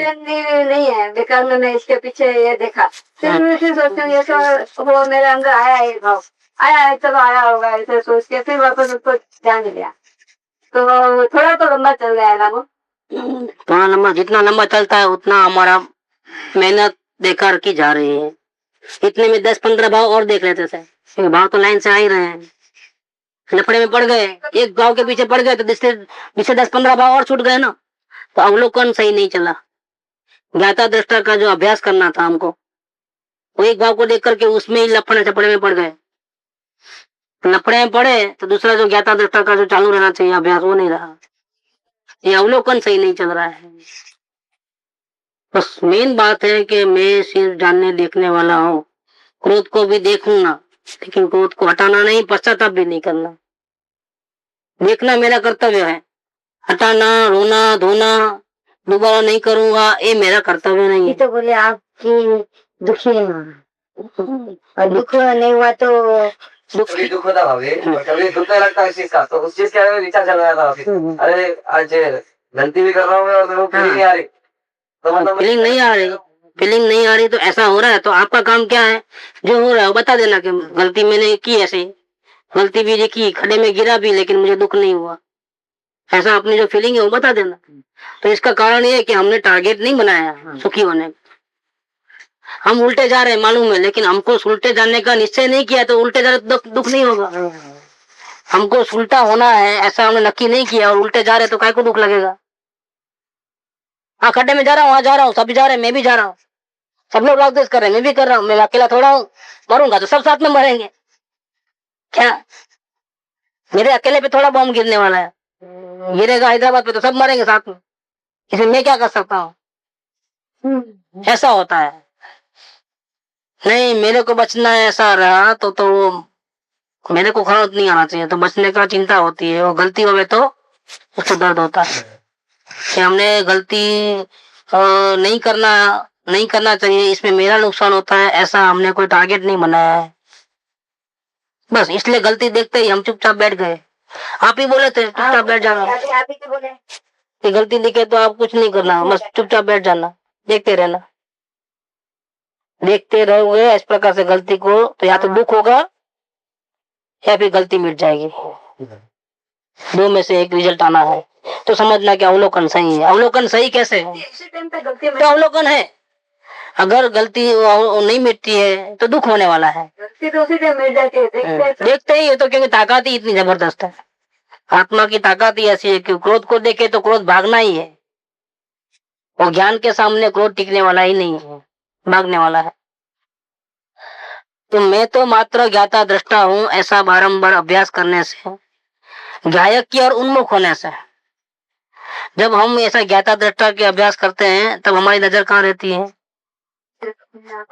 नहीं है बेकार में मैं इसके पीछे ये देखा, फिर मैं फिर सोचती हूँ ये तो वो मेरे अंदर आया है भाव, आया है चलो आया होगा, ऐसे सोच के फिर वापस उसको ध्यान दिया, तो थोड़ा तो लंबा चल गया ना वो। थोड़ा लंबा, जितना लंबा चलता है उतना हमारा मेहनत बेकार की जा रही है। इतने में 10-15 भाव और देख लेते थे, भाव तो लाइन से आ ही रहे हैं, लफड़े में पड़ गए, एक भाव के पीछे पड़ गए तो पीछे 10-15 भाव और छूट गए ना। तो अवलोकन सही नहीं चला, ज्ञाता दृष्टा का जो अभ्यास करना था हमको, वो एक भाव को देख करके उसमें ही लफड़े चपड़े में पड़ गए। लफड़े में पड़े तो दूसरा जो ज्ञाता दृष्टा का जो चालू रहना चाहिए अभ्यास, वो नहीं रहा। ये अवलोकन सही नहीं चल रहा है। बस मेन बात है कि मैं सिर्फ जानने देखने वाला हूँ, क्रोध को भी देखूंगा लेकिन क्रोध को हटाना नहीं, पश्चाताप भी नहीं करना। देखना मेरा कर्तव्य है, हटाना, रोना धोना दोबारा नहीं करूंगा, ये मेरा कर्तव्य नहीं है। तो बोले आपकी दुखी है और दुख नहीं हुआ तो कभी दुख होता भाभी, कभी दुख नहीं लगता इस चीज का, तो उस चीज के बारे में विचार चल रहा था वापिस। अरे आज गलती भी कर रहा हूँ और मेरे को फीलिंग नहीं आ रही, तो मतलब फीलिंग नहीं आ रही, फीलिंग नहीं आ रही तो ऐसा हो रहा है, तो आपका काम क्या है, जो हो रहा है वो बता देना कि गलती मैंने की, ऐसे गलती भी की, खड्डे में गिरा भी लेकिन मुझे दुख नहीं हुआ, ऐसा अपनी जो फीलिंग है वो बता देना। तो इसका कारण ये है कि हमने टारगेट नहीं बनाया सुखी होने का, हम उल्टे जा रहे हैं मालूम है, लेकिन हमको उल्टे जाने का निश्चय नहीं किया, तो उल्टे जा रहे दुख नहीं होगा। हमको उल्टा होना है ऐसा हमने नक्की नहीं किया और उल्टे जा रहे तो काय को दुख लगेगा। हाँ, खड्डे में जा रहा हूँ, वहां जा रहा हूँ, सब जा रहे हैं, मैं भी जा रहा हूँ, सब लोग राग देश कर रहे हैं, मैं भी कर रहा हूँ, मैं अकेला थोड़ा हूँ, मरूंगा तो सब साथ में मरेंगे क्या? मेरे अकेले पे थोड़ा बम गिरने वाला है, गिरेगा हैदराबाद पे तो सब मरेंगे साथ में, इसमें मैं क्या कर सकता हूँ? ऐसा होता है। नहीं, मेरे को बचना है ऐसा रहा तो मेरे को खरोच नहीं आना चाहिए, तो बचने का चिंता होती है, वो गलती होवे तो उसको दर्द होता है कि हमने गलती नहीं करना चाहिए, इसमें मेरा नुकसान होता है, ऐसा हमने कोई टारगेट नहीं बनाया है, बस इसलिए गलती देखते ही हम चुपचाप बैठ गए। आप ही बोले थे चुपचाप बैठ जाना, आप ही तो बोले। कि गलती दिखे तो आप कुछ नहीं करना, बस चुपचाप बैठ जाना, देखते रहना, देखते रहोगे इस प्रकार से गलती को तो या तो दुख होगा या फिर गलती मिट जाएगी, दो में से एक रिजल्ट आना है। तो समझना कि अवलोकन सही है। अवलोकन सही कैसे है? इसी टाइम पे गलती तो अवलोकन है, अगर गलती नहीं मिटती है तो दुख होने वाला है। गलती तो उसी टाइम मिल जाती है, देखते ही है तो, क्योंकि ताकत ही इतनी जबरदस्त है, आत्मा की ताकत ही ऐसी है कि क्रोध को देखे तो क्रोध भागना ही है, और ज्ञान के सामने क्रोध टिकने वाला ही नहीं है, भागने वाला है। तो मैं तो मात्र ज्ञाता दृष्टा हूँ, ऐसा बारंबार अभ्यास करने से, गायक की और उन्मुख होने से, जब हम ऐसा ज्ञाता दृष्टा के अभ्यास करते हैं तब हमारी नजर कहाँ रहती है?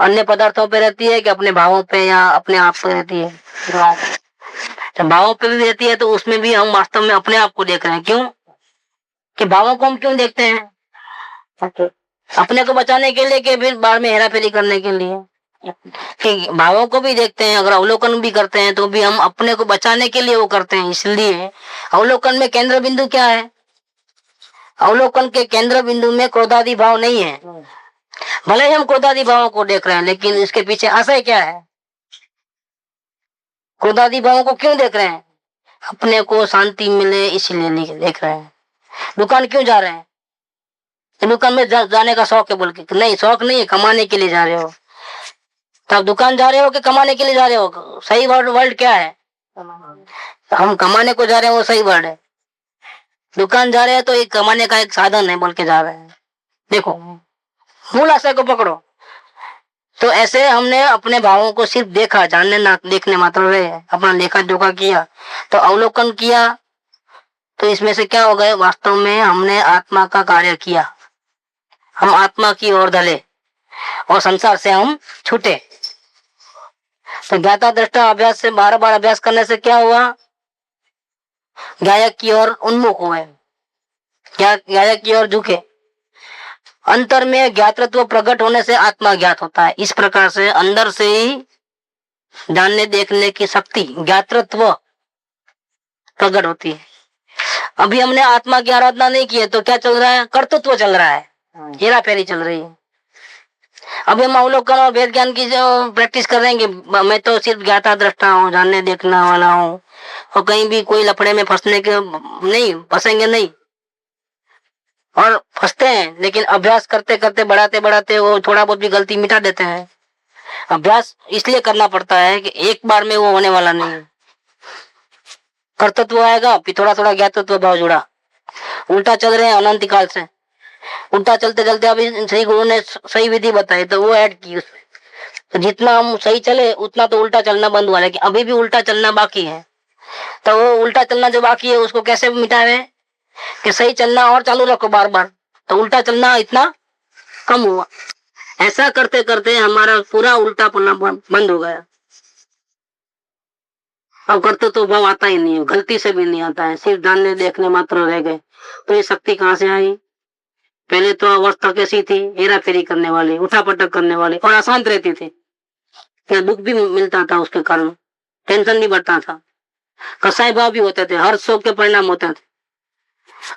अन्य पदार्थों पे रहती है कि अपने भावों पे या अपने आप पे रहती है? जब भावों पे भी रहती है तो उसमें भी हम वास्तव में अपने आप को देख रहे हैं। क्यों? कि भावों को हम क्यों देखते हैं? अपने को बचाने के लिए कि फिर बाढ़ में हेरा फेरी करने के लिए? कि भावों को भी देखते हैं, अगर अवलोकन भी करते हैं तो भी हम अपने को बचाने के लिए वो करते हैं। इसलिए अवलोकन में केंद्र बिंदु क्या है? अवलोकन के केंद्र बिंदु में क्रोधादि भाव नहीं है। भले ही हम क्रोधादि भावों को देख रहे हैं, लेकिन इसके पीछे आशय क्या है? क्रोधादि भावों को क्यों देख रहे हैं? अपने को शांति मिले इसलिए देख रहे हैं। दुकान क्यों जा रहे हैं? दुकान में जाने का शौक है बोल के? नहीं, शौक नहीं है, कमाने के लिए जा रहे हो। तो आप दुकान जा रहे हो कि कमाने के लिए जा रहे हो? सही वर्ड क्या है? हम कमाने को जा रहे हैं, वो सही वर्ड है। दुकान जा रहे हैं तो एक कमाने का एक साधन है बोल के जा रहे हैं। देखो, मूल आशय को पकड़ो। तो ऐसे हमने अपने भावों को सिर्फ देखा, जानने ना देखने मात्र रहे, अपना लेखा जोखा किया, तो अवलोकन किया, तो इसमें से क्या हो गए? वास्तव में हमने आत्मा का कार्य किया, हम आत्मा की ओर ढले और संसार से हम छूटे। तो ज्ञाता दृष्टा अभ्यास से बार बार अभ्यास करने से क्या हुआ? गायक की ओर उन्मुख हुए, गायक की ओर झुके। अंतर में ज्ञातृत्व प्रकट होने से आत्मा ज्ञात होता है। इस प्रकार से अंदर से ही जानने देखने की शक्ति, ज्ञातृत्व प्रकट होती है। अभी हमने आत्मा की आराधना नहीं की है तो क्या चल रहा है? कर्तृत्व चल रहा है, हेरा फेरी चल रही है। अभी हम अवलोकन और वेद ज्ञान की जो प्रैक्टिस करेंगे, मैं तो सिर्फ ज्ञाता दृष्टा हूँ, जानने देखने वाला हूँ, और कहीं भी कोई लफड़े में फंसने के नहीं, फंसेंगे नहीं, और फंसते हैं लेकिन अभ्यास करते करते बढ़ाते बढ़ाते वो थोड़ा बहुत भी गलती मिटा देते हैं। अभ्यास इसलिए करना पड़ता है कि एक बार में वो होने वाला नहीं है। कर्तृत्व आएगा, फिर थोड़ा थोड़ा ज्ञातत्व भाव जुड़ा, उल्टा चल रहे हैं अनंत काल से, उल्टा चलते चलते अभी सही गुरु ने सही विधि बताई तो वो ऐड की उसमें, तो जितना हम सही चले उतना तो उल्टा चलना बंद हुआ, लेकिन अभी भी उल्टा चलना बाकी है। तो वो उल्टा चलना जो बाकी है उसको कैसे मिटावे? कि सही चलना और चालू रखो बार बार, तो उल्टा चलना इतना कम हुआ। ऐसा करते करते हमारा पूरा उल्टा पन्ना बंद हो गया। अब करते तो भाव आता ही नहीं है, गलती से भी नहीं आता है, सिर्फ जानने देखने मात्र रह गए। तो ये शक्ति कहाँ से आई? पहले तो अवस्था कैसी थी? हेरा फेरी करने वाली, उठा पटक करने वाली, और अशांत रहती थी, क्या दुख भी मिलता था उसके कारण, टेंशन भी बढ़ता था, कसाई भाव भी होते थे, हर शोक के परिणाम होते थे।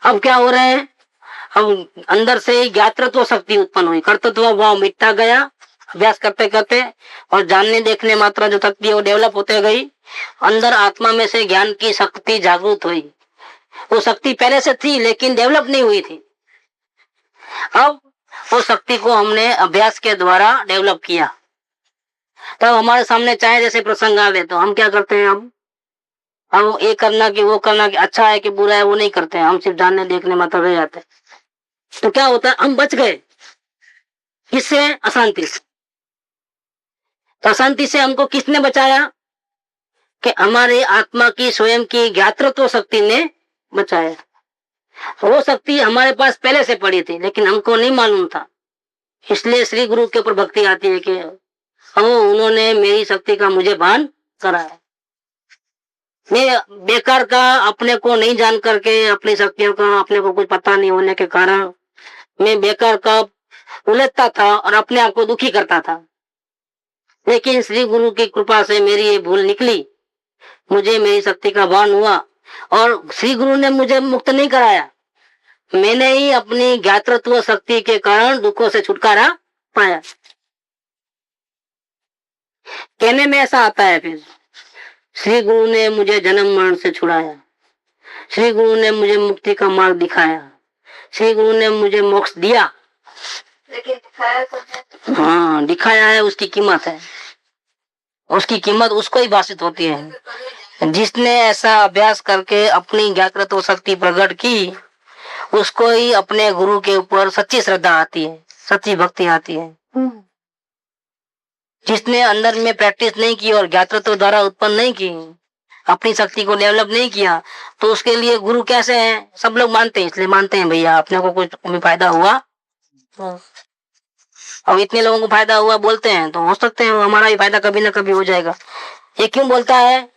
अब क्या हो रहे हैं? अब अंदर से ही ज्ञातृत्व शक्ति उत्पन्न हुई, कर्तृत्व भाव मिटता गया अभ्यास करते करते, और जानने देखने मात्रा जो शक्ति है वो डेवलप होते गई। अंदर आत्मा में से ज्ञान की शक्ति जागृत हुई। वो शक्ति पहले से थी लेकिन डेवलप नहीं हुई थी। अब वो शक्ति को हमने अभ्यास के द्वारा डेवलप किया। तब हमारे सामने चाहे जैसे प्रसंग आवे तो हम क्या करते हैं? हम ये करना कि वो करना कि अच्छा है कि बुरा है वो नहीं करते हैं, हम सिर्फ जानने देखने मतलब रह जाते हैं। तो क्या होता है, हम बच गए किससे? अशांति से। तो अशांति से हमको किसने बचाया? कि हमारे आत्मा की स्वयं की ज्ञातृत्व शक्ति ने बचाया। वो शक्ति हमारे पास पहले से पड़ी थी लेकिन हमको नहीं मालूम था, इसलिए श्री गुरु के ऊपर भक्ति आती है कि उन्होंने मेरी शक्ति का मुझे भान कराया। मैं बेकार का अपने को नहीं जान करके, अपनी शक्तियों का अपने को कुछ पता नहीं होने के कारण मैं बेकार का उलझता था और अपने आप को दुखी करता था। लेकिन श्री गुरु की कृपा से मेरी ये भूल निकली, मुझे मेरी शक्ति का भान हुआ और श्री गुरु ने मुझे मुक्त नहीं कराया, मैंने ही अपनी ज्ञातृत्व शक्ति के कारण दुखों से छुटकारा पाया। कहने में ऐसा आता है, फिर श्री गुरु ने मुझे जन्म मरण से छुड़ाया, श्री गुरु ने मुझे मुक्ति का मार्ग दिखाया, श्री गुरु ने मुझे मोक्ष दिया। लेकिन दिखाया तो है। हाँ, दिखाया है, उसकी कीमत है, उसकी कीमत उसको ही भाषित होती है। जिसने ऐसा अभ्यास करके अपनी ज्ञातृत्व शक्ति प्रकट की, उसको ही अपने गुरु के ऊपर सच्ची श्रद्धा आती है, सच्ची भक्ति आती है। जिसने अंदर में प्रैक्टिस नहीं की और ज्ञातृत्व द्वारा उत्पन्न नहीं की, अपनी शक्ति को डेवलप नहीं किया, तो उसके लिए गुरु कैसे हैं? सब लोग मानते हैं, इसलिए मानते हैं भैया अपने को कुछ भी फायदा हुआ। अब इतने लोगों को फायदा हुआ बोलते हैं, तो हो सकते हैं हमारा भी फायदा कभी ना कभी हो जाएगा। ये क्यों बोलता है?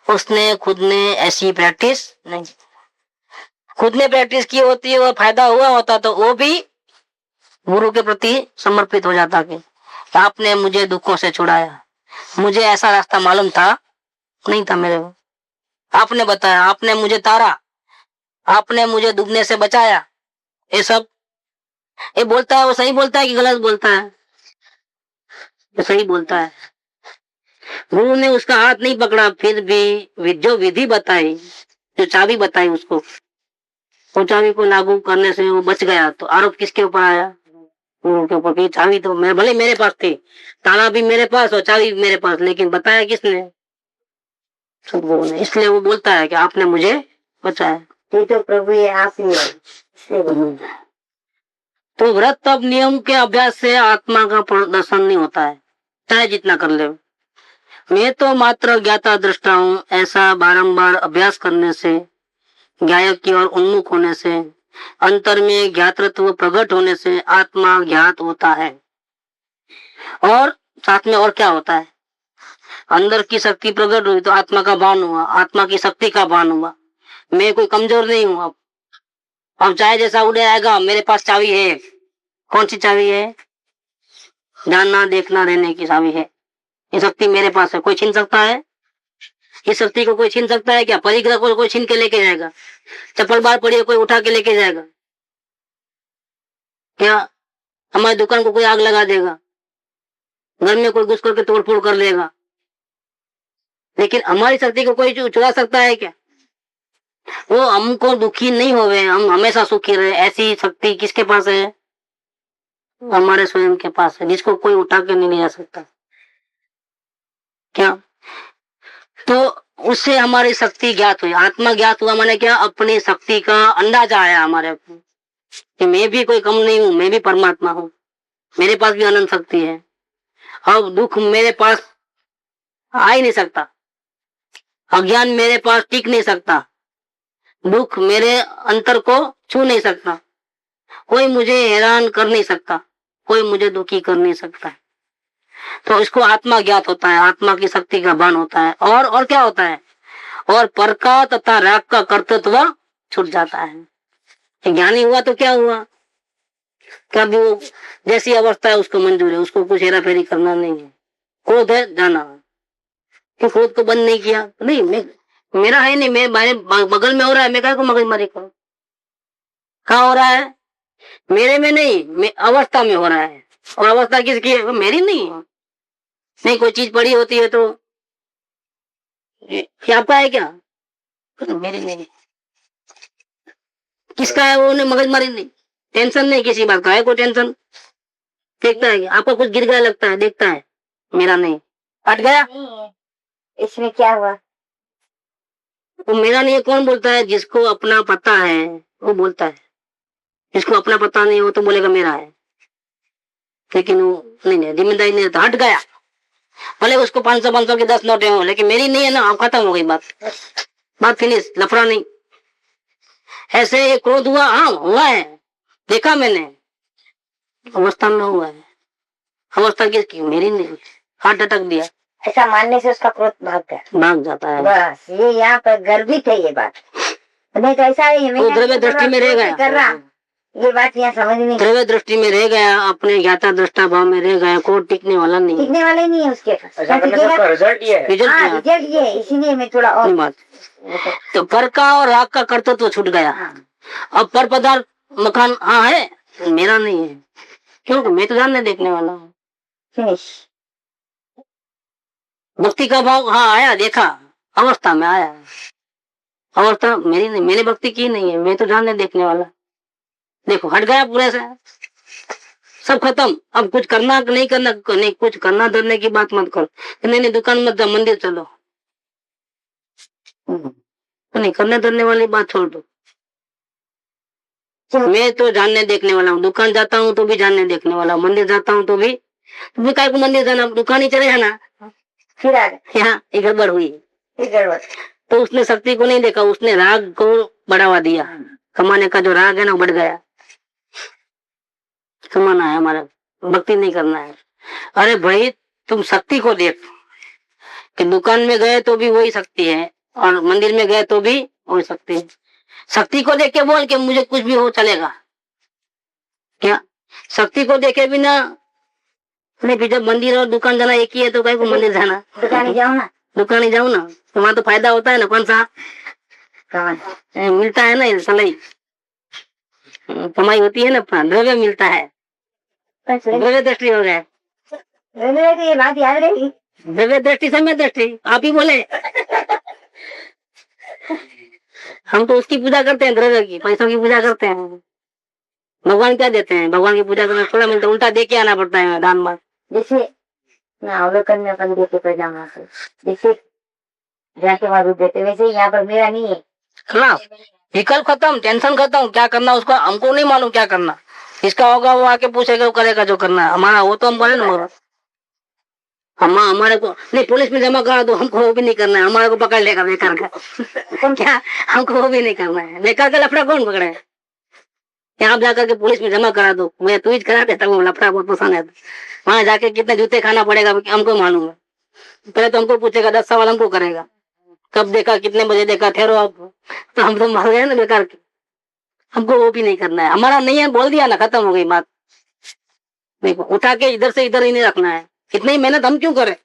उसने खुद ने ऐसी प्रैक्टिस नहीं, खुद ने प्रैक्टिस की होती है और फायदा हुआ होता तो वो भी गुरु के प्रति समर्पित हो जाता कि आपने मुझे दुखों से छुड़ाया, मुझे ऐसा रास्ता मालूम था नहीं था मेरे को, आपने बताया, आपने मुझे तारा, आपने मुझे डूबने से बचाया। ये सब ये बोलता है, वो सही बोलता है कि गलत बोलता है? वो सही बोलता है। गुरु ने उसका हाथ नहीं पकड़ा, फिर भी जो विधि बताई, जो चाबी बताई उसको, वो चाबी को लागू करने से वो बच गया। तो आरोप किसके ऊपर आया? गुरु के ऊपर। चाबी तो भले मेरे पास थी, ताला भी मेरे पास और चाबी भी मेरे पास, लेकिन बताया किसने? सदगुरु ने। इसलिए वो बोलता है कि आपने मुझे बचाया। तो प्रभु ये आप ही है। तो व्रत तप नियम के अभ्यास से आत्मा का प्रदर्शन नहीं होता है, चाहे जितना कर ले। मैं तो मात्र ज्ञाता दृष्टा हूँ, ऐसा बारंबार अभ्यास करने से, ज्ञायक की ओर उन्मुख होने से, अंतर में ज्ञातृत्व प्रकट होने से आत्मा ज्ञात होता है। और साथ में और क्या होता है? अंदर की शक्ति प्रकट हुई तो आत्मा का भान हुआ, आत्मा की शक्ति का भान हुआ। मैं कोई कमजोर नहीं हूँ। अब चाहे जैसा उड़े आएगा, मेरे पास चाबी है। कौन सी चाबी है? जानना देखना रहने की चाबी है। ये शक्ति मेरे पास है, कोई छीन सकता है? इस शक्ति को कोई छीन सकता है क्या? परिग्रह को कोई छीन के लेके जाएगा? चप्पल बाहर पड़ी है, कोई उठा के लेके जाएगा क्या? हमारी दुकान को कोई आग लगा देगा, घर में कोई घुस करके तोड़फोड़ कर लेगा, लेकिन हमारी शक्ति को कोई चुरा सकता है क्या? वो हमको दुखी नहीं होवे, हम हमेशा सुखी रहे, ऐसी शक्ति किसके पास है? हमारे स्वयं के पास है, जिसको कोई उठा के नहीं ले जा सकता क्या? तो उससे हमारी शक्ति ज्ञात हुई, आत्मा ज्ञात हुआ। माने क्या? अपनी शक्ति का अंदाजा आया हमारे को कि मैं भी कोई कम नहीं हूं, मैं भी परमात्मा हूँ, मेरे पास भी अनंत शक्ति है। अब दुख मेरे पास आ ही नहीं सकता, अज्ञान मेरे पास टिक नहीं सकता, दुख मेरे अंतर को छू नहीं सकता, कोई मुझे हैरान कर नहीं सकता, कोई मुझे दुखी कर नहीं सकता। तो इसको आत्मा ज्ञात होता है, आत्मा की शक्ति का भान होता है। और क्या होता है? और पर का तथा राग का कर्तृत्व छूट जाता है। ज्ञानी हुआ तो क्या हुआ? कभी वो जैसी अवस्था है उसको मंजूर है, उसको कुछ हेरा फेरी करना नहीं है। क्रोध है, जाना है कि क्रोध को बंद नहीं किया, नहीं मेरा है नहीं, मेरे बगल में हो रहा है, मैं को मगजमारी करूं? कहाँ हो रहा है? मेरे में नहीं, मैं अवस्था में हो रहा है। और अवस्था किसकी है? मेरी नहीं है। नहीं, कोई चीज पड़ी होती है तो ये आपका है क्या? मेरी नहीं। किसका है? वो मगजमारी नहीं, टेंशन नहीं किसी बात का है। कोई टेंशन देखता है? आपको कुछ गिर गया लगता है, देखता है, मेरा नहीं। हट गया? इसमें क्या हुआ? वो मेरा नहीं है कौन बोलता है? जिसको अपना पता है वो बोलता है, जिसको अपना पता नहीं हो तो बोलेगा मेरा है। लेकिन वो नहीं, जिम्मेदारी नहीं रहता, हट गया। भले उसको 500 के 10 नोटे हो, लेकिन मेरी नहीं है ना, अब खत्म हो गई बात फिनिश, लफड़ा नहीं। ऐसे ये क्रोध हुआ, हाँ हुआ है, देखा मैंने, अवस्था में हुआ है। अवस्था किसकी? मेरी नहीं, हार्ट अटैक दिया, ऐसा मानने से उसका क्रोध भाग जाता है। बस ये यहाँ पर गर्भित है ये बात। नहीं तो ऐसा है, वो द्रव्य दृष्टि में रह गया, कर रहा, ये बात यहाँ समझ नहीं, द्रव्य दृष्टि में रह गया, अपने ज्ञाता दृष्टा भाव में रह गया, कोई टिकने वाला नहीं, टिकने वाले नहीं है उसके रिजल्ट ये है। रिजल्ट ये, इसीलिए मैं थोड़ा और बात तो पर का और राग का कर्तव्य तो छूट गया। अब पर पदार्थ मकान हाँ है, मेरा नहीं है, क्योंकि मैं तो जानने देखने वाला हूँ। फिनिश। भक्ति का भाव हाँ आया, देखा, अवस्था में आया, अवस्था मेरी नहीं, मैंने भक्ति की नहीं है, मैं तो जानने देखने वाला। देखो हट गया पूरे से, सब खत्म। अब कुछ करना नहीं करना, नहीं कुछ करना धरने की बात मत करो, नहीं दुकान मत जाओ, मंदिर चलो, नहीं करने धरने वाली बात छोड़ दो। मैं तो जानने देखने वाला हूँ, दुकान जाता हूँ तो भी जानने देखने वाला हूँ, मंदिर जाता हूँ तो भी काय को मंदिर जाना, दुकान ही चले जाना। फिर आ गए, यहाँ एक गड़बड़ हुई, ये गड़बड़। तो उसने शक्ति को नहीं देखा, उसने राग को बढ़ावा दिया, कमाने का जो राग है ना बढ़ गया। कमाना है हमारा, भक्ति नहीं करना है। अरे भाई तुम शक्ति को देख, कि दुकान में गए तो भी वही शक्ति है, और मंदिर में गए तो भी वही शक्ति है। शक्ति को देख के बोल के मुझे कुछ भी हो चलेगा क्या? शक्ति को देखे बिना नहीं, फिर जब मंदिर और दुकान जाना एक ही है तो कहीं को मंदिर जाना, दुकान जाओ ना, दुकान ही जाऊँ ना, तो वहां तो फायदा होता है ना, कौन सा मिलता है ना, सलाई कमाई होती है ना, अपना द्रव्य मिलता है, द्रव्य दृष्टि हो गया, ये बात याद रहेगी। द्रव्य दृष्टि समय दृष्टि, आप ही बोले। हम तो उसकी पूजा करते हैं, द्रव्य की, पैसों की पूजा करते हैं। भगवान क्या देते हैं? भगवान की पूजा करना थोड़ा मिलता, उल्टा दे के आना पड़ता है दान बात। जैसे अवलोकन में अपन देते पैजामा से, जैसे जाके वहां देते, वैसे ही यहाँ पर मेरा नहीं है। खलास, विकल्प खत्म, टेंशन खत्म, क्या करना उसका हमको नहीं मालूम क्या करना, इसका होगा वो आके पूछेगा, वो करेगा जो करना है, हमारा वो तो हम करे ना, मगर हमारे को नहीं पुलिस में जमा करा दो, हमको वो भी नहीं करना है, हमारे को पकड़ लेगा बेकार का। क्या हमको वो भी नहीं करना है, बेकार का लफड़ा कौन पकड़े? यहाँ जाकर के पुलिस में जमा करा दो, मैं ट्वीट करा देता हूँ, लफड़ा बहुत पसंद है, वहां जाके कितने जूते खाना पड़ेगा हमको मालूम है। पहले तो हमको पूछेगा, 10 सवाल हमको करेगा, कब देखा, कितने बजे देखा, ठहरो आप, तो हम तो मर गए ना बेकार के। हमको वो भी नहीं करना है, हमारा नहीं है, बोल दिया ना, खत्म हो गई बात। देखो उठा के इधर से इधर ही नहीं रखना है, इतनी मेहनत हम क्यों करें?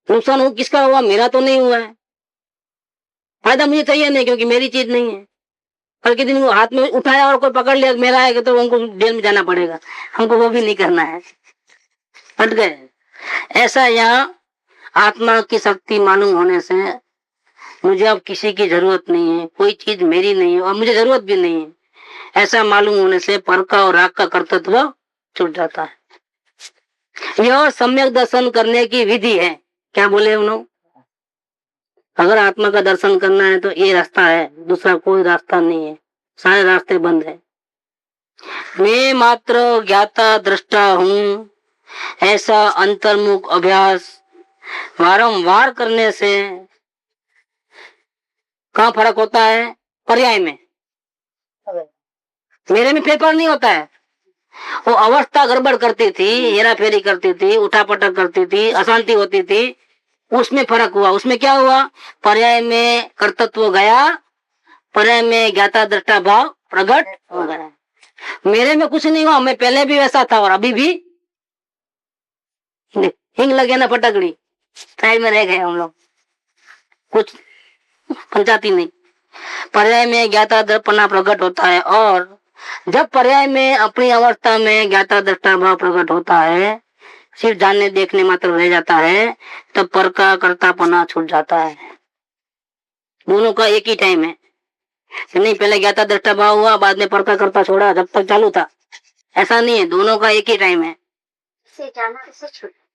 नुकसान हो किसका हुआ? मेरा तो नहीं हुआ है, फायदा मुझे चाहिए नहीं, क्योंकि मेरी चीज नहीं है। कल के दिन वो हाथ में उठाया और कोई पकड़ लिया मेरा है तो हमको जेल में जाना पड़ेगा, हमको वो भी नहीं करना है, हट गए। ऐसा यहाँ आत्मा की शक्ति मालूम होने से मुझे अब किसी की जरूरत नहीं है, कोई चीज मेरी नहीं है और मुझे जरूरत भी नहीं है, ऐसा मालूम होने से पर का और राग का कर्तव्य छूट जाता है। यह सम्यक दर्शन करने की विधि है। क्या बोले उन्होंने? अगर आत्मा का दर्शन करना है तो ये रास्ता है, दूसरा कोई रास्ता नहीं है, सारे रास्ते बंद है। मैं मात्र ज्ञाता दृष्टा हूँ, ऐसा अंतर्मुख अभ्यास वारंवार करने से कहाँ फर्क होता है? पर्याय में, मेरे में फेरफार नहीं होता है। वो अवस्था गड़बड़ करती थी, हेरा फेरी करती थी, उठापटक करती थी, अशांति होती थी, उसमें फर्क हुआ। उसमें क्या हुआ? पर्याय में कर्तव्य गया, पर्याय में ज्ञाता दृष्टा भाव प्रकट हो गया। मेरे में कुछ नहीं हुआ, मैं पहले भी वैसा था और अभी भी। हिंग लगे ना फटकड़ी, साइड में रह गए हम लोग, कुछ पंचायती नहीं। पर्याय में ज्ञाता दर्पणा प्रकट होता है, और जब पर्याय में अपनी अवस्था में ज्ञाता दृष्टा भाव प्रकट होता है, सिर्फ जानने देखने मात्र रह जाता है, तब पर का कर्तापना छूट जाता है। दोनों का एक ही टाइम है, नहीं पहले ज्ञाता दृष्टा भाव हुआ, बाद में पर का कर्ता छोड़ा, जब तक चालू था, ऐसा नहीं है, दोनों का एक ही टाइम है।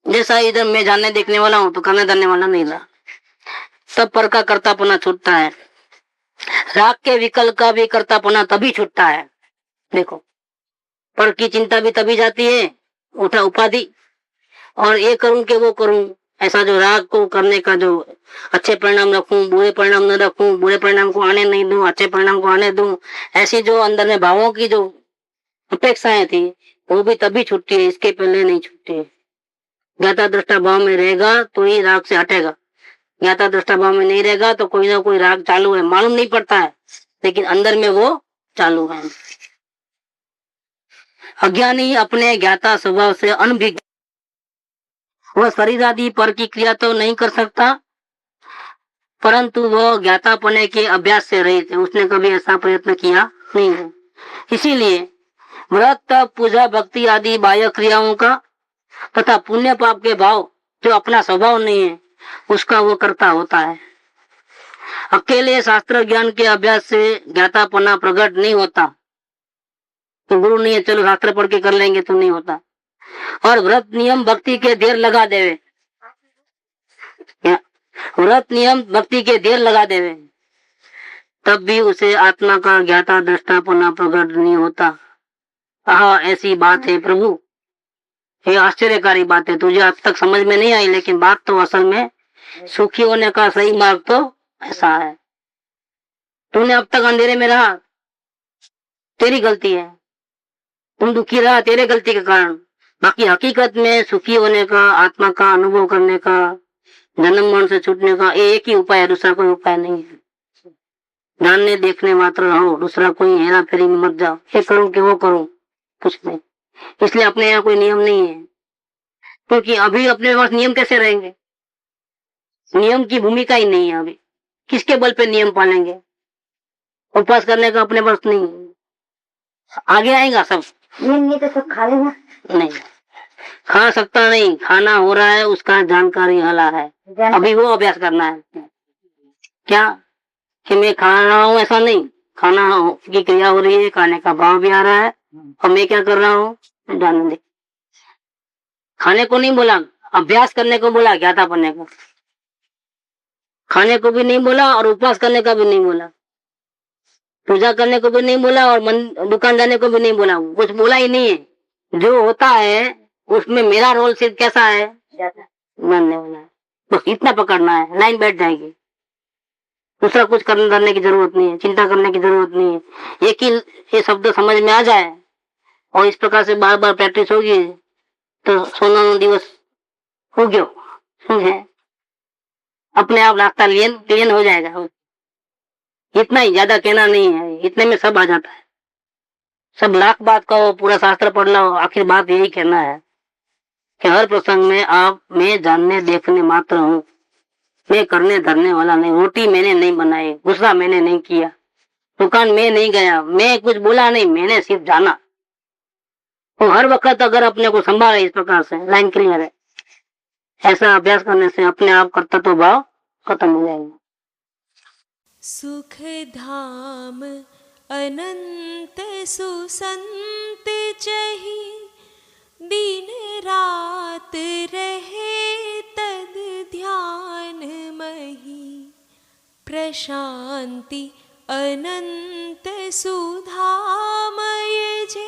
जैसा इधर मैं जानने देखने वाला हूँ तो करने धरने वाला नहीं रहा। तब पर का कर्तापना छूटता है। राग के विकल्प का भी कर्तापना तभी छूटता है। देखो, पर की चिंता भी तभी जाती है, उठा उपाधि, और ये करूं कि वो करूं, ऐसा जो राग को करने का जो अच्छे परिणाम रखूं, बुरे परिणाम न रखूं, बुरे परिणाम को आने नहीं दूं, अच्छे परिणाम को आने दूं, ऐसी जो अंदर में भावों की जो अपेक्षाएं थी वो भी तभी छूटती है, इसके पहले नहीं छूटती है। ज्ञाता दृष्टा भाव में रहेगा तो ही राग से हटेगा, ज्ञाता दृष्टा भाव में नहीं रहेगा तो कोई ना कोई राग चालू है, मालूम नहीं पड़ता है लेकिन अंदर में वो चालू है। अज्ञानी अपने ज्ञाता स्वभाव से अनभिज्ञ, वह शरीर आदि पर की क्रिया तो नहीं कर सकता, परंतु वह ज्ञातापने के अभ्यास से रहित है, उसने कभी ऐसा प्रयत्न किया नहीं है। इसीलिए व्रत तप पूजा भक्ति आदि बाह्य क्रियाओं का तथा पुण्य पाप के भाव जो अपना स्वभाव नहीं है उसका वो करता होता है। अकेले शास्त्र ज्ञान के अभ्यास से ज्ञातापना प्रकट नहीं होता, तो गुरु नहीं है चलो शास्त्र पढ़ के कर लेंगे तो नहीं होता। और व्रत नियम भक्ति के देर लगा देवे, व्रत नियम भक्ति के देर लगा देवे, तब भी उसे आत्मा का ज्ञाता दृष्टापना प्रकट नहीं होता। ऐसी बात है प्रभु, ये आश्चर्यकारी बात है, तुझे अब तक समझ में नहीं आई, लेकिन बात तो असल में सुखी होने का सही मार्ग तो ऐसा है। तूने अब तक अंधेरे में रहा, तेरी गलती है, तुम दुखी रहा तेरे गलती के कारण। बाकी हकीकत में सुखी होने का, आत्मा का अनुभव करने का, जन्म मरण से छूटने का ये एक ही उपाय है, दूसरा कोई उपाय नहीं है। जानने देखने मात्र रहो, दूसरा कोई हेरा फेरी में मत जाओ, ये करूं कि वो करूं, कुछ नहीं। इसलिए अपने यहाँ कोई नियम नहीं है, क्योंकि अभी अपने पास नियम कैसे रहेंगे, नियम की भूमिका ही नहीं है। अभी किसके बल पे नियम पालेंगे, उपवास करने का अपने पास नहीं है, आगे आएगा सब। नहीं तो सब खा लेना, नहीं खा सकता, नहीं खाना हो रहा है उसका जानकारी हला है, अभी वो अभ्यास करना है। क्या कि मैं खा रहा हूँ, ऐसा नहीं, खाना की क्रिया हो रही है, खाने का भाव भी आ रहा है, और मैं क्या कर रहा हूँ जानने दे। खाने को नहीं बोला, अभ्यास करने को बोला, ज्ञाता बनने को। खाने को भी नहीं बोला और उपवास करने का भी नहीं बोला, पूजा करने को भी नहीं बोला और दुकान जाने को भी नहीं बोला, कुछ बोला ही नहीं है। जो होता है उसमें मेरा रोल सिर्फ कैसा है, मानने वाला है, बस इतना पकड़ना है, लाइन बैठ जाएगी। दूसरा कुछ करने की जरूरत नहीं है, चिंता करने की जरूरत नहीं है। एक ही ये शब्द समझ में आ जाए और इस प्रकार से बार बार प्रैक्टिस होगी तो 16 दिवस हो गयो, समझे, अपने आप रास्ता क्लियर हो जाएगा। इतना ही, ज्यादा कहना नहीं है, इतने में सब आ जाता है। सब लाख बात कहो, पूरा शास्त्र पढ़ लो, आखिर बात यही कहना है कि हर प्रसंग में आप मैं जानने देखने मात्र हूँ, मैं करने धरने वाला नहीं। रोटी मैंने नहीं बनाई, गुस्सा मैंने नहीं किया, दुकान में नहीं गया, मैं कुछ बोला नहीं, मैंने सिर्फ जाना। तो हर वक्त अगर अपने को संभाले इस प्रकार से, लाइन क्लियर है, ऐसा अभ्यास करने से अपने आप कर्तव्य भाव खत्म हो जाएगा। सुख धाम अनंत सुसंत चही, दिन रात रहे तद ध्यान मही। प्रशांति अनंत सुधामय जे,